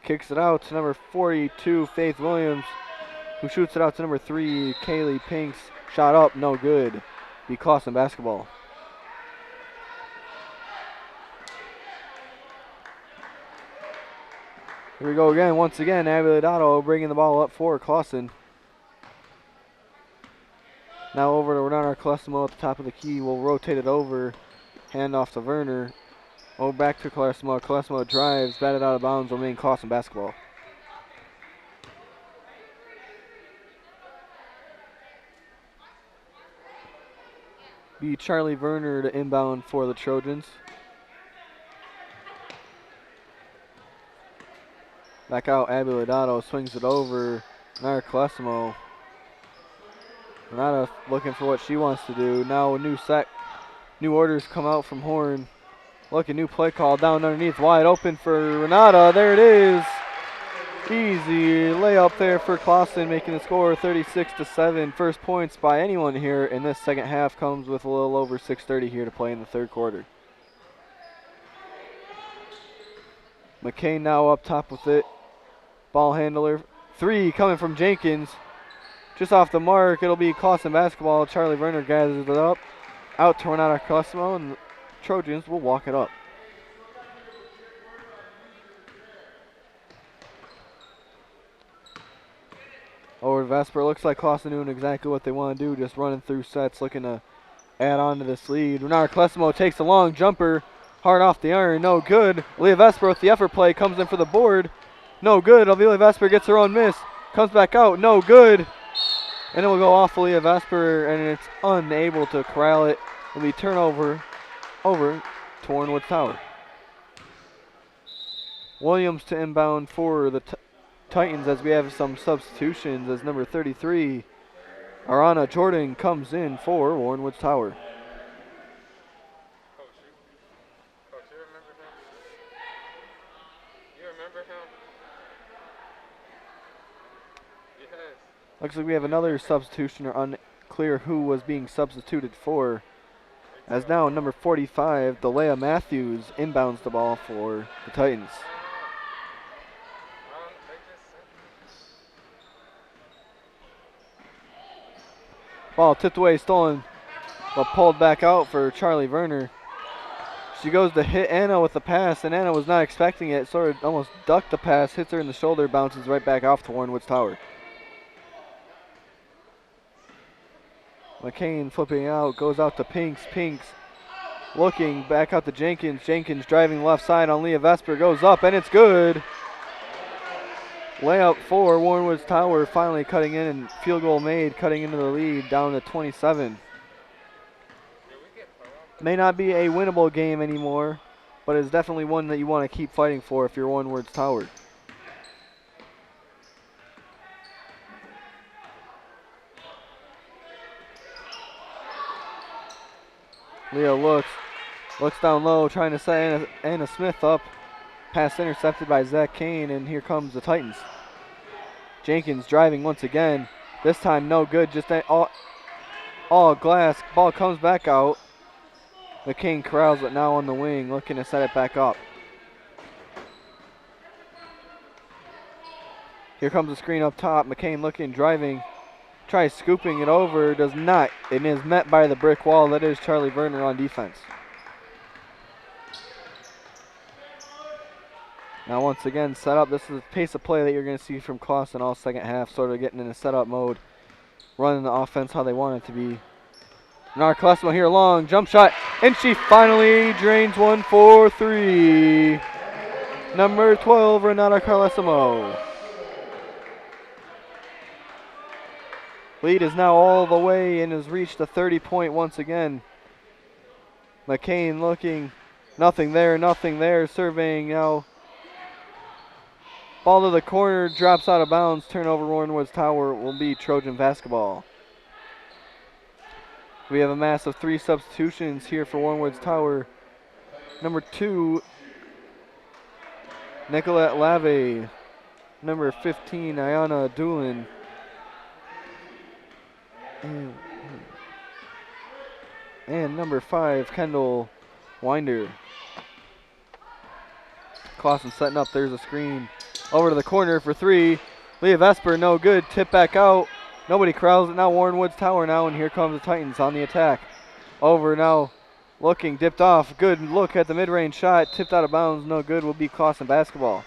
Kicks it out to number 42, Faith Williams, who shoots it out to number 3, Kaylee Pinks. Shot up, no good. Be Clawson basketball. Here we go again, once again, Abby Lodato bringing the ball up for Clawson. Now over to Renata Colesimo at the top of the key. We'll rotate it over. Hand off to Werner. Oh, back to Colesimo. Colesimo drives, batted out of bounds, remain Clawson basketball. Be Charlie Werner to inbound for the Trojans. Back out, Abby Lodato swings it over. Renata Colesimo. Renata looking for what she wants to do. Now a new set, new orders come out from Horn. Look, a new play call down underneath, wide open for Renata. There it is. Easy layup there for Clawson, making the score 36-7. First points by anyone here in this second half comes with a little over 6:30 here to play in the third quarter. McCain now up top with it. Ball handler. 3 coming from Jenkins. Just off the mark, it'll be Clawson basketball. Charlie Werner gathers it up. Out to Renata Colesimo, and the Trojans will walk it up. Over to Vesper. Looks like Clawson doing exactly what they want to do, just running through sets, looking to add on to this lead. Renata Colesimo takes a long jumper, hard off the iron, no good. Leah Vesper with the effort play, comes in for the board, no good. Leah Vesper gets her own miss, comes back out, no good. And it will go off Leah Vesper, and it's unable to corral it. It'll be turnover over to Warrenwood Tower. Williams to inbound for the Titans as we have some substitutions, as number 33, Arana Jordan, comes in for Warrenwood Tower. Coach, you remember him? You remember him? Yes. Looks like we have another substitution, or unclear who was being substituted for. As now number 45, Delea Matthews, inbounds the ball for the Titans. Ball tipped away, stolen, but pulled back out for Charlie Werner. She goes to hit Anna with the pass, and Anna was not expecting it, sort of almost ducked the pass, hits her in the shoulder, bounces right back off to Warrenwood's Tower. McCain flipping out, goes out to Pinks. Pinks looking back out to Jenkins. Jenkins driving left side on Leah Vesper, goes up, and it's good. Layup for Warrenwood's Tower, finally cutting in, and field goal made, cutting into the lead down to 27. May not be a winnable game anymore, but it's definitely one that you want to keep fighting for if you're Warrenwood's Tower. Leah looks down low, trying to set Anna Smith up. Pass intercepted by Zach Kane, and here comes the Titans. Jenkins driving once again. This time no good, just all glass. Ball comes back out. McCain corrals it now on the wing, looking to set it back up. Here comes the screen up top. McCain looking, driving. Tries scooping it over, does not. It is met by the brick wall. That is Charlie Werner on defense. Now once again, set up. This is the pace of play that you're going to see from Clawson all second half, sort of getting in a setup mode, running the offense how they want it to be. Renata Carlesimo here, long jump shot, and she finally drains one for three. Number 12, Renata Carlesimo. Lead is now all the way and has reached a 30-point once again. McCain looking, nothing there, surveying now. Ball to the corner, drops out of bounds, turnover Warrenwood's Tower, will be Trojan basketball. We have a mass of 3 substitutions here for Warrenwood's Tower. Number 2, Nicolette Lave. Number 15, Ayana Doolin. And number 5, Kendall Winder. Clausen setting up, there's a screen. Over to the corner for 3. Leah Vesper, no good, tip back out. Nobody corrals it now, Warrenwood's Tower now, and here comes the Titans on the attack. Over now, looking, dipped off, good look at the mid-range shot, tipped out of bounds, no good, will be Clausen basketball.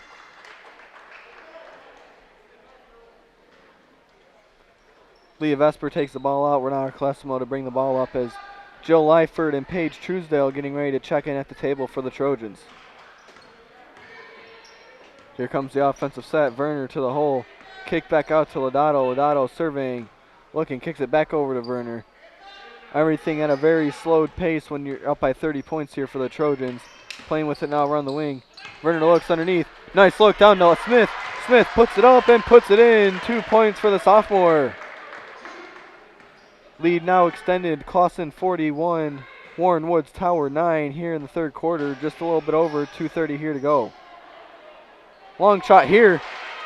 Leah Vesper takes the ball out. Renata Carlesimo to bring the ball up as Jill Lyford and Paige Truesdale getting ready to check in at the table for the Trojans. Here comes the offensive set. Werner to the hole. Kick back out to Lodato. Lodato surveying. Looking, kicks it back over to Werner. Everything at a very slowed pace when you're up by 30 points here for the Trojans. Playing with it now around the wing. Werner looks underneath. Nice look down to Smith. Smith puts it up and puts it in. 2 points for the sophomore. Lead now extended, Clausen 41, Warrenwood's Tower 9 here in the third quarter, just a little bit over, 2:30 here to go. Long shot here,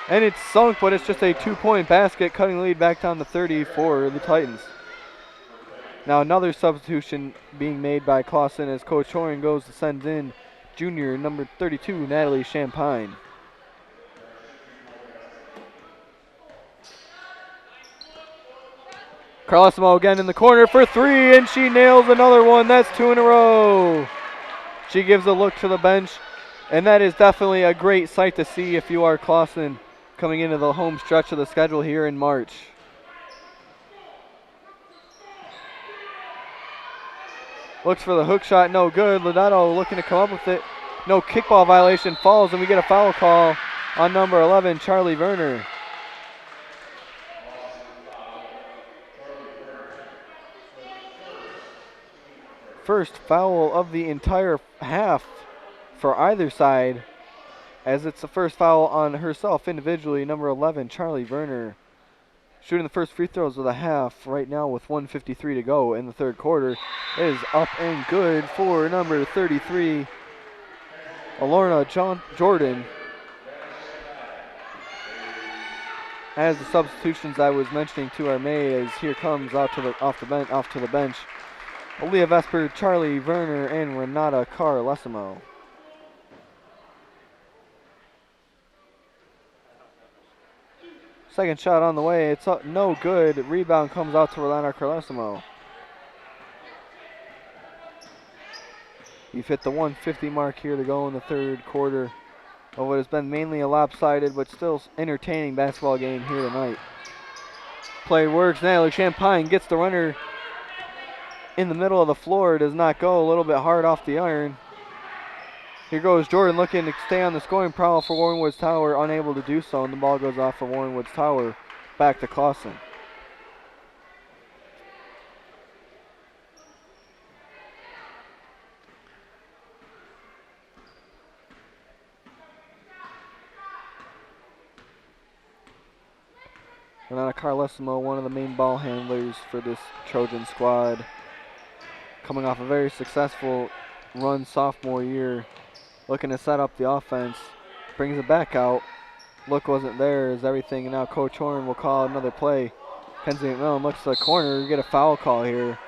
and it's sunk, but it's just a 2-point basket, cutting the lead back down to 30 for the Titans. Now another substitution being made by Clausen as Coach Horan goes to send in junior number 32, Natalie Champagne. Carlesimo again in the corner for 3, and she nails another one. That's 2 in a row. She gives a look to the bench, and that is definitely a great sight to see if you are Clausen coming into the home stretch of the schedule here in March. Looks for the hook shot, no good. Lodato looking to come up with it. No kickball violation, falls, and we get a foul call on number 11, Charlie Werner. First foul of the entire half for either side, as it's the first foul on herself individually, number 11, Charlie Werner. Shooting the first free throws of the half right now with 1:53 to go in the third quarter. It is up and good for number 33, Alorna Jordan. As the substitutions I was mentioning to are made, as here comes off to the bench. Leah Vesper, Charlie Werner, and Renata Carlesimo. Second shot on the way. It's up, no good. Rebound comes out to Renata Carlesimo. You've hit the 150 mark here to go in the third quarter of what has been mainly a lopsided but still entertaining basketball game here tonight. Play works. Natalie Champagne gets the runner in the middle of the floor, does not go, a little bit hard off the iron. Here goes Jordan looking to stay on the scoring prowl for Warrenwood's Tower, unable to do so, and the ball goes off of Warrenwood's Tower, back to Clausen. Renata Carlesimo, one of the main ball handlers for this Trojan squad, coming off a very successful run sophomore year, looking to set up the offense, brings it back out. Look wasn't there as everything, and now Coach Horn will call another play. Kenzie McMillan looks to the corner, we get a foul call here.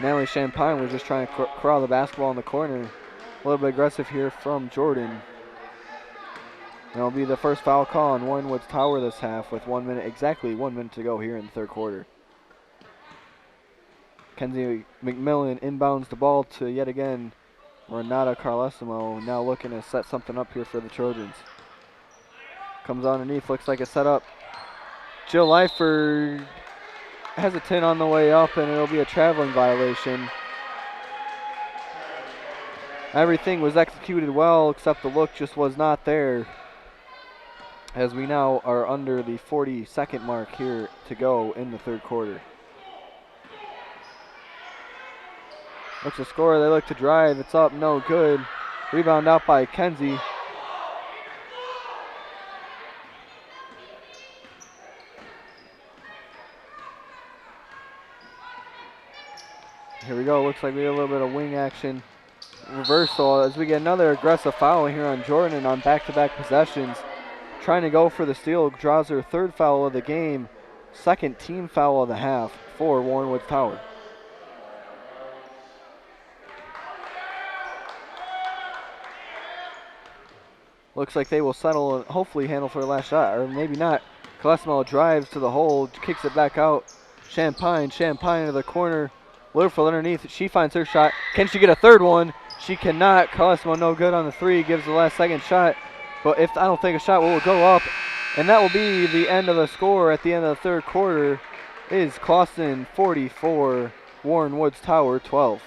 Natalie Champagne was just trying to corral the basketball in the corner. A little bit aggressive here from Jordan. And it'll be the first foul call on Warrenwood's Tower this half with exactly 1 minute to go here in the third quarter. Kenzie McMillan inbounds the ball to yet again Renata Carlesimo, now looking to set something up here for the Trojans. Comes underneath, looks like a setup. Jill Leifert hesitant on the way up, and it'll be a traveling violation. Everything was executed well, except the look just was not there. As we now are under the 40-second mark here to go in the third quarter. Looks to score, they look to drive, it's up, no good. Rebound out by Kenzie. Here we go, looks like we have a little bit of wing action. Reversal as we get another aggressive foul here on Jordan on back-to-back possessions. Trying to go for the steal, draws her third foul of the game, second team foul of the half for Warren Woods Tower. Looks like they will settle and hopefully handle for the last shot, or maybe not. Colesimo drives to the hole, kicks it back out. Champagne into the corner. Littlefield underneath, she finds her shot. Can she get a third one? She cannot. Colesimo no good on the three, gives the last second shot. But if I don't think a shot will go up, and that will be the end of the score at the end of the third quarter. Is Clawson 44, Warren Woods Tower 12.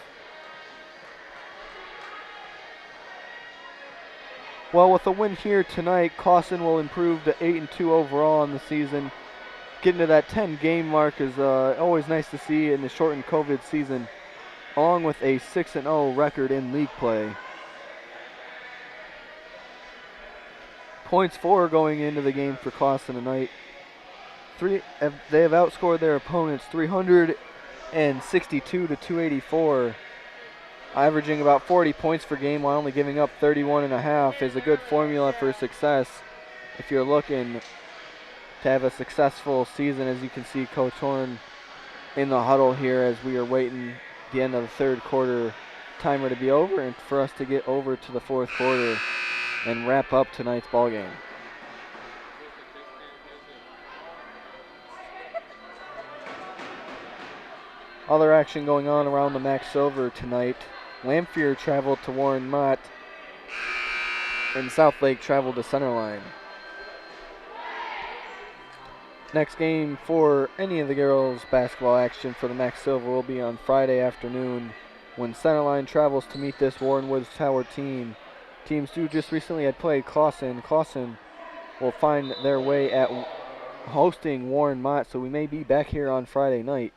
Well, with a win here tonight, Clawson will improve to 8-2 overall in the season. Getting to that 10-game mark is always nice to see in the shortened COVID season, along with a 6-0 record in league play. Points for going into the game for Clawson tonight. They have outscored their opponents 362 to 284. Averaging about 40 points per game while only giving up 31.5 is a good formula for success if you're looking to have a successful season. As you can see Coach Horn in the huddle here as we are waiting the end of the third quarter timer to be over and for us to get over to the fourth quarter and wrap up tonight's ball game. Other action going on around the Max Silver tonight. Lamphere traveled to Warren Mott, and Southlake traveled to Centerline. Next game for any of the girls' basketball action for the Max Silver will be on Friday afternoon when Centerline travels to meet this Warren Woods Tower team. Teams two just recently had played Clawson. Clawson will find their way at hosting Warren Mott, so we may be back here on Friday night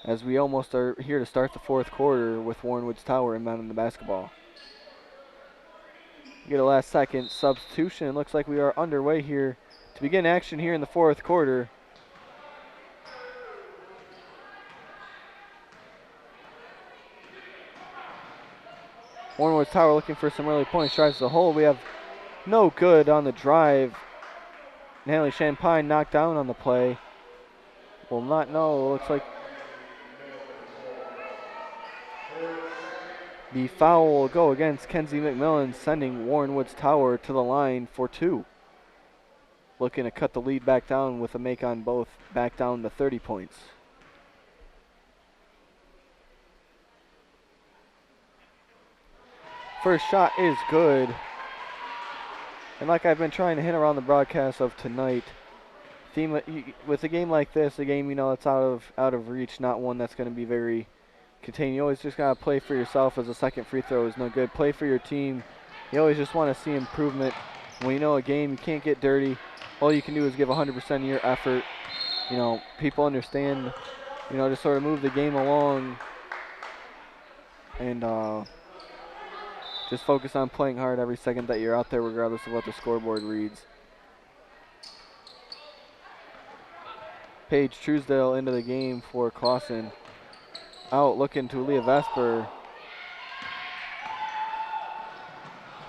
as we almost are here to start the fourth quarter with Warren Woods Tower inbounding the basketball. Get a last second substitution. It looks like we are underway here to begin action here in the fourth quarter. Warren Woods Tower looking for some early points, drives the hole. We have no good on the drive. Natalie Champagne knocked down on the play. Will not know. Looks like the foul will go against Kenzie McMillan, sending Warren Woods Tower to the line for two. Looking to cut the lead back down with a make on both, back down to 30 points. First shot is good. And like I've been trying to hint around the broadcast of tonight, with a game like this, a game that's out of reach, not one that's going to be very contained. You always just got to play for yourself, as a second free throw is no good. Play for your team. You always just want to see improvement. When you know a game, you can't get dirty. All you can do is give 100% of your effort. People understand, to sort of move the game along and just focus on playing hard every second that you're out there, regardless of what the scoreboard reads. Paige Truesdale into the game for Clawson. Out looking to Leah Vesper.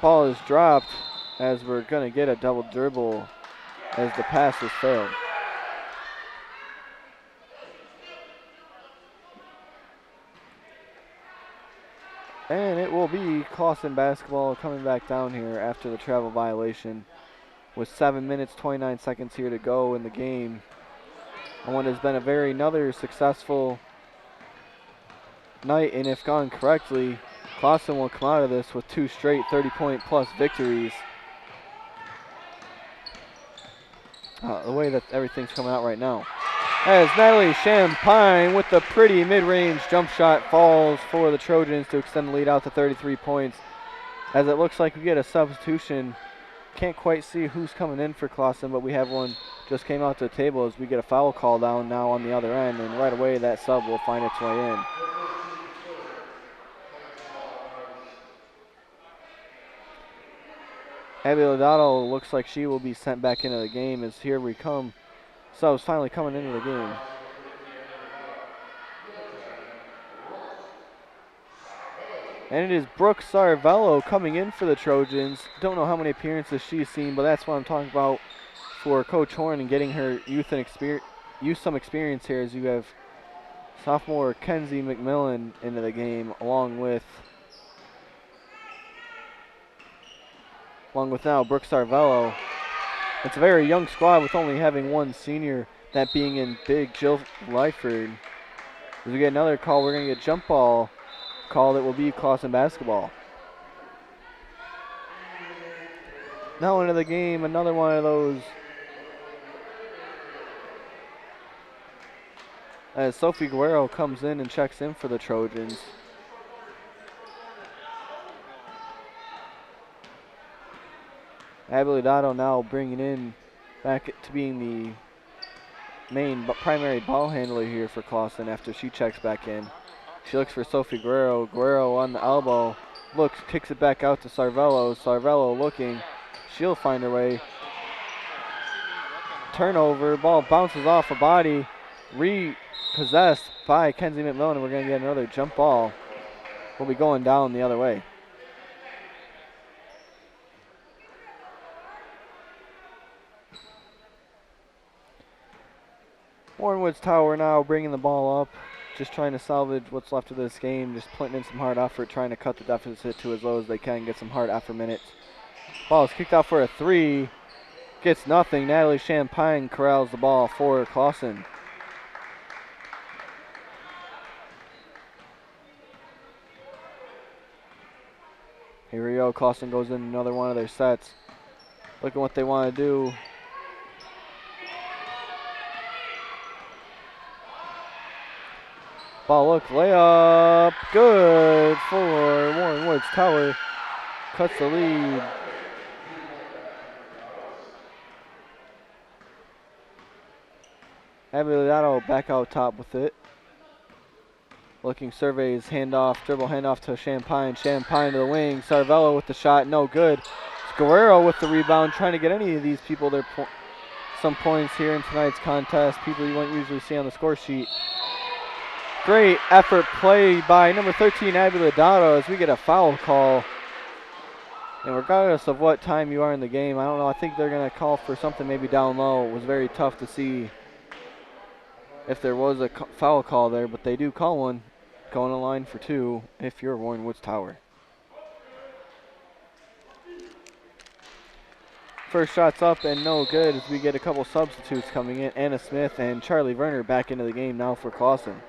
Ball is dropped as we're going to get a double dribble as the pass is failed. And it will be Clawson basketball coming back down here after the travel violation with 7 minutes, 29 seconds here to go in the game. And what has been another successful night, and if gone correctly, Clawson will come out of this with two straight 30-point plus victories. the way that everything's coming out right now. As Natalie Champagne with the pretty mid-range jump shot falls for the Trojans to extend the lead out to 33 points. As it looks like we get a substitution. Can't quite see who's coming in for Clawson, but we have one just came out to the table as we get a foul call down now on the other end, and right away that sub will find its way in. Abby Lodato looks like she will be sent back into the game as here we come. Subs finally coming into the game. And it is Brooke Sarvello coming in for the Trojans. Don't know how many appearances she's seen, but that's what I'm talking about for Coach Horn and getting her youth some experience here as you have sophomore Kenzie McMillan into the game along with now Brooke Sarvello. It's a very young squad with only having one senior, that being in big Jill Lyford. As we get another call, we're going to get jump ball call that will be Clawson basketball. Now into the game, another one of those. As Sophie Guerrero comes in and checks in for the Trojans. Abby Lodato now bringing in back to being the main but primary ball handler here for Clawson after she checks back in. She looks for Sophie Guerrero. Guerrero on the elbow. Looks, kicks it back out to Sarvello. Sarvello looking. She'll find her way. Turnover. Ball bounces off a body. Repossessed by Kenzie McMillan. And we're going to get another jump ball. We'll be going down the other way. Warrenwood's Tower now bringing the ball up, just trying to salvage what's left of this game, just putting in some hard effort, trying to cut the deficit to as low as they can, get some hard effort minutes. Ball is kicked out for a three, gets nothing. Natalie Champagne corrals the ball for Clawson. Here we go, Clawson goes in another one of their sets. Look at what they want to do. Ball look, layup, good for Warren Woods. Tower cuts the lead. Abby Lodato back out top with it. Looking, surveys, handoff, dribble handoff to Champagne. Champagne to the wing. Sarvello with the shot, no good. Guerrero with the rebound, trying to get any of these people some points here in tonight's contest. People you won't usually see on the score sheet. Great effort play by number 13, Abby Lodato, as we get a foul call. And regardless of what time you are in the game, I don't know, I think they're going to call for something maybe down low. It was very tough to see if there was a foul call there, but they do call one. Going to line for two if you're Warren Woods Tower. First shot's up and no good as we get a couple substitutes coming in. Anna Smith and Charlie Werner back into the game now for Clawson.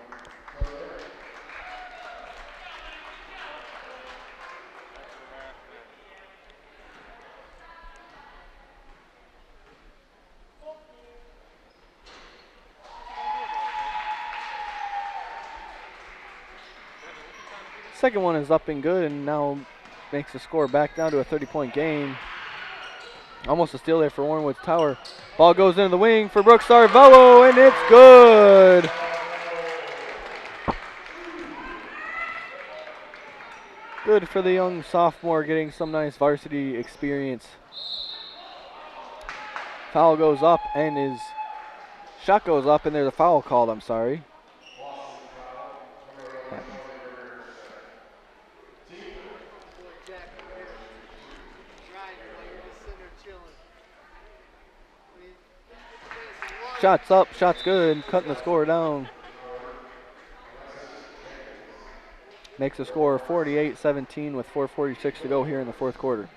Second one is up and good and now makes the score back down to a 30-point game. Almost a steal there for Warren Woods Tower. Ball goes into the wing for Brooke Sarvello and it's good. Good for the young sophomore getting some nice varsity experience. Foul goes up and his shot goes up and there's a foul called, I'm sorry. Shots up, shots good, cutting the score down. Makes the score 48-17 with 4:46 to go here in the fourth quarter.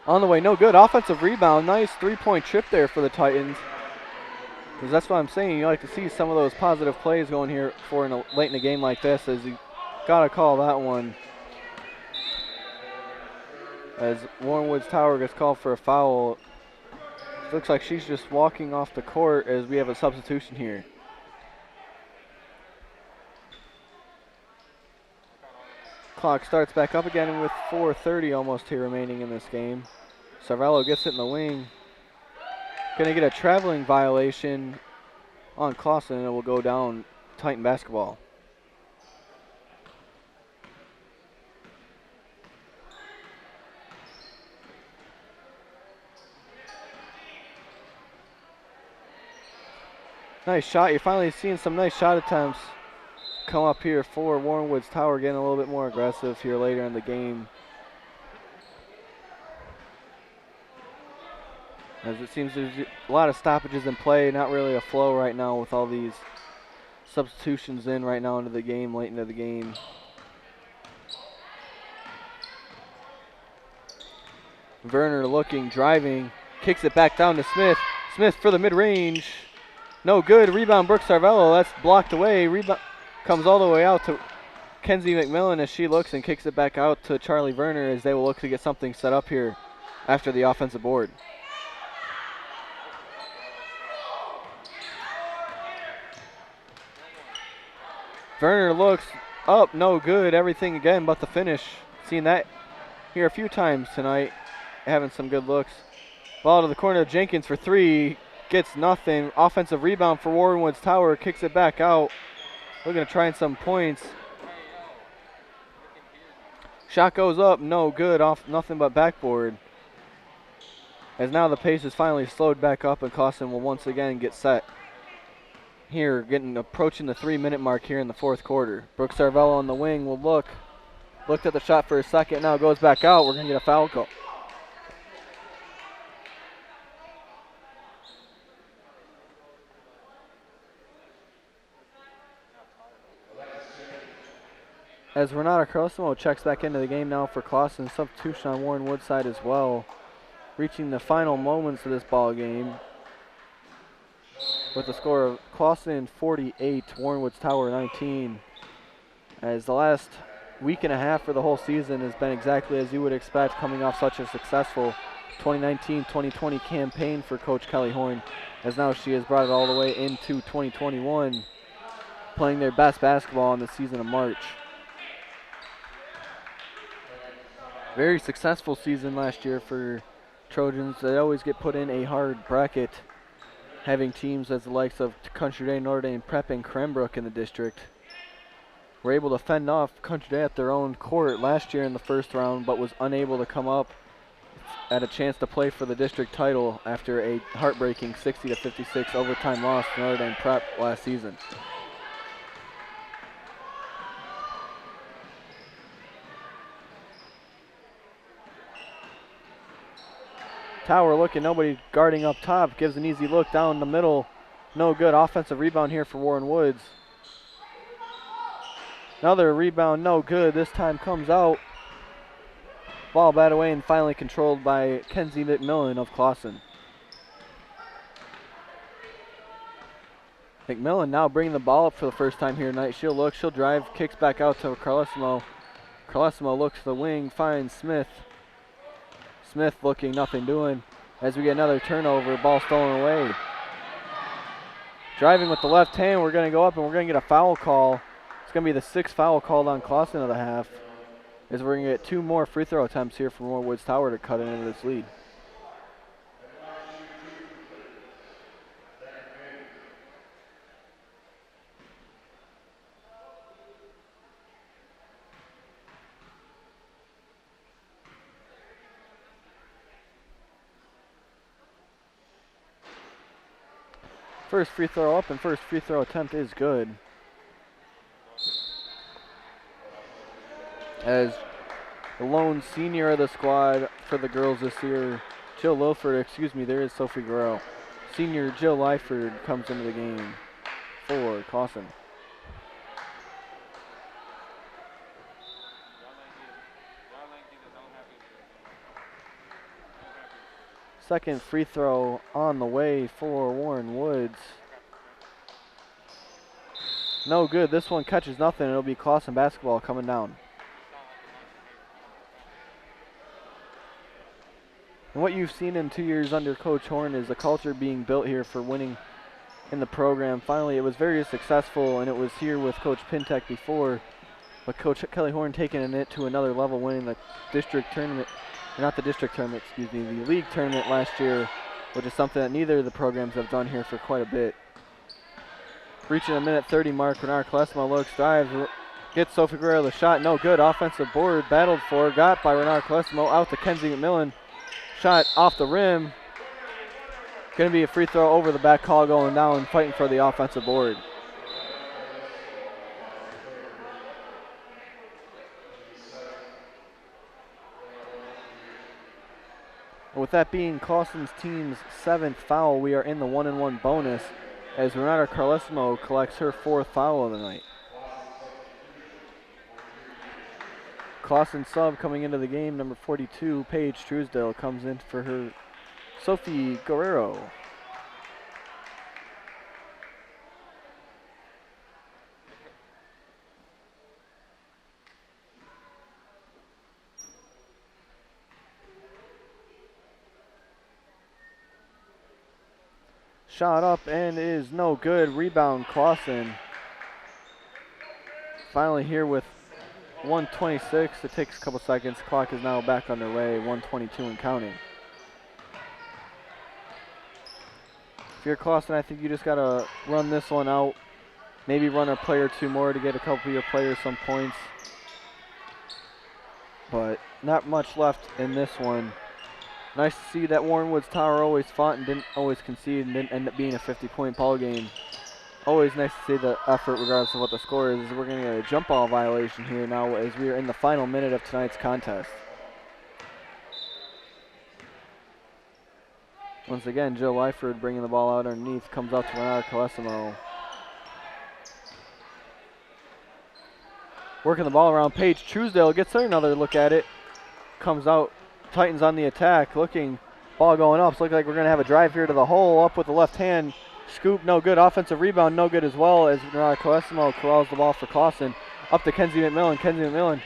On the way, no good. Offensive rebound, nice three-point trip there for the Titans. Because that's what I'm saying. You like to see some of those positive plays going here late in a game like this as you Gotta call that one. As Warren Woods Tower gets called for a foul. Looks like she's just walking off the court as we have a substitution here. Clock starts back up again with 4:30 almost here remaining in this game. Cervello gets it in the wing. Gonna get a traveling violation on Clausen and it will go down Titan basketball. Nice shot. You're finally seeing some nice shot attempts come up here for Warren Woods Tower, getting a little bit more aggressive here later in the game. As it seems there's a lot of stoppages in play, not really a flow right now with all these substitutions in right now into the game, late into the game. Werner looking, driving, kicks it back down to Smith. Smith for the mid-range. No good. Rebound Brooke Cervello. That's blocked away. Rebound comes all the way out to Kenzie McMillan as she looks and kicks it back out to Charlie Werner as they will look to get something set up here after the offensive board. Werner looks up, no good. Everything again but the finish. Seen that here a few times tonight. Having some good looks. Ball to the corner of Jenkins for three. Gets nothing. Offensive rebound for Warren Woods Tower. Kicks it back out. Looking to try and some points. Shot goes up, no good. Off nothing but backboard. As now the pace is finally slowed back up and Clausen will once again get set. Here, approaching the 3-minute mark here in the fourth quarter. Brooke Cervello on the wing will look. Looked at the shot for a second, now goes back out. We're going to get a foul call. As Renata Carlsimo checks back into the game now for Clausen. Substitution on Warren Woods side as well. Reaching the final moments of this ball game with the score of Clausen 48, Warren Woods Tower 19. As the last week and a half for the whole season has been exactly as you would expect coming off such a successful 2019-2020 campaign for Coach Kelly Horn, as now she has brought it all the way into 2021, playing their best basketball in the season of March. Very successful season last year for Trojans. They always get put in a hard bracket, having teams as the likes of Country Day, Notre Dame, Prep, and Cranbrook in the district. Were able to fend off Country Day at their own court last year in the first round, but was unable to come up at a chance to play for the district title after a heartbreaking 60-56 overtime loss to Notre Dame Prep last season. Tower looking, nobody guarding up top. Gives an easy look down the middle. No good. Offensive rebound here for Warren Woods. Another rebound, no good. This time comes out. Ball batted away and finally controlled by Kenzie McMillan of Clausen. McMillan now bringing the ball up for the first time here tonight. She'll look, she'll drive, kicks back out to Carlesimo. Carlesimo looks to the wing, finds Smith. Smith looking, nothing doing. As we get another turnover, ball stolen away. Driving with the left hand, we're going to go up and we're going to get a foul call. It's going to be the sixth foul called on Clausen of the half, as we're going to get two more free throw attempts here from Warren Woods Tower to cut into this lead. First free throw up and first free throw attempt is good. As the lone senior of the squad for the girls this year, Jill Lilford, there is Sophie Guerrero. Senior Jill Lyford comes into the game for Clausen. Second free throw on the way for Warren Woods. No good. This one catches nothing. It'll be Clawson basketball coming down. And what you've seen in 2 years under Coach Horn is a culture being built here for winning in the program. Finally, it was very successful, and it was here with Coach Pintek before, but Coach Kelly Horn taking it to another level, winning the district tournament, or not the district tournament, excuse me, the league tournament last year, which is something that neither of the programs have done here for quite a bit. Reaching the minute 30 mark, Renard Colesimo looks, drives, gets Sophie Guerrero the shot, no good. Offensive board, battled for, got by Renard Colesimo, out to Kenzie McMillan. Shot off the rim. Going to be a free throw over the back, call going down, fighting for the offensive board. With that being Clawson's team's 7th foul, we are in the 1-and-1 bonus as Renata Carlesimo collects her 4th foul of the night. Clawson sub coming into the game, number 42, Paige Truesdale, comes in for her Sophie Guerrero. Shot up and is no good. Rebound Clawson. Finally here with 1:26. It takes a couple seconds. Clock is now back underway. 1:22 and counting. If you're Clawson, I think you just got to run this one out. Maybe run a play or two more to get a couple of your players some points. But not much left in this one. Nice to see that Warren Woods Tower always fought and didn't always concede and didn't end up being a 50-point ball game. Always nice to see the effort regardless of what the score is. We're going to get a jump ball violation here now as we are in the final minute of tonight's contest. Once again, Joe Lyford bringing the ball out underneath, comes out to Renata Colesimo. Working the ball around, Paige Truesdale gets her another look at it. Comes out, Titans on the attack, looking, ball going up. It's looking like we're going to have a drive here to the hole, up with the left hand. Scoop, no good. Offensive rebound, no good as well as Renata Colesimo corrals the ball for Clawson. Up to Kenzie McMillan. Kenzie McMillan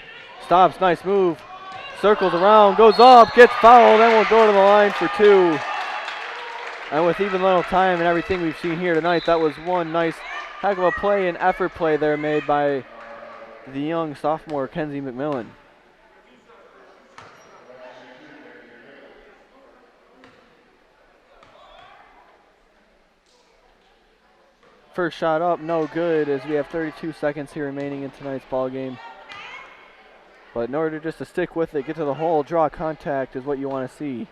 stops, nice move. Circles around, goes up, gets fouled, and will go to the line for 2. And with even little time and everything we've seen here tonight, that was one nice heck of a play and effort play there made by the young sophomore Kenzie McMillan. First shot up, no good, as we have 32 seconds here remaining in tonight's ball game. But in order just to stick with it, get to the hole, draw contact is what you want to see.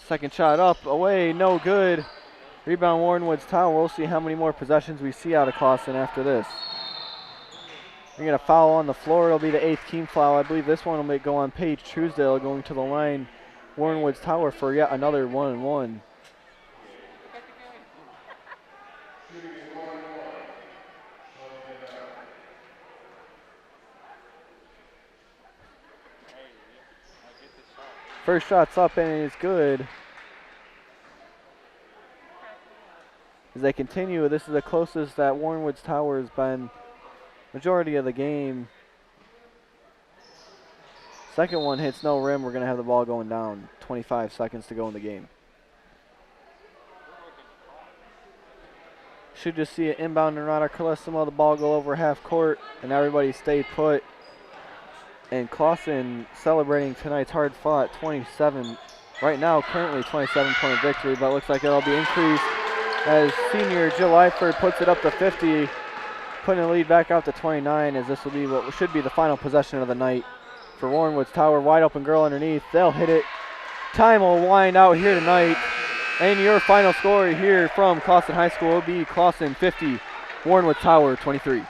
Second shot up, away, no good. Rebound Warren Woods Tower. We'll see how many more possessions we see out of Clawson after this. We get a foul on the floor. It'll be the 8th team foul. I believe this one will go on Paige Truesdale going to the line. Warren Woods Tower for yet another 1-and-1. First shot's up and it is good. As they continue, this is the closest that Warren Woods Tower has been majority of the game. Second one hits no rim. We're going to have the ball going down. 25 seconds to go in the game. Should just see an inbound Renata Colesimo. The ball go over half court and everybody stay put. And Clawson celebrating tonight's hard fought 27. Right now, currently 27-point victory, but looks like it'll be increased as senior Jill Eifert puts it up to 50, putting the lead back out to 29, as this will be what should be the final possession of the night for Warren Woods Tower. Wide open girl underneath. They'll hit it. Time will wind out here tonight. And your final score here from Clawson High School will be Clawson 50, Warren Woods Tower 23.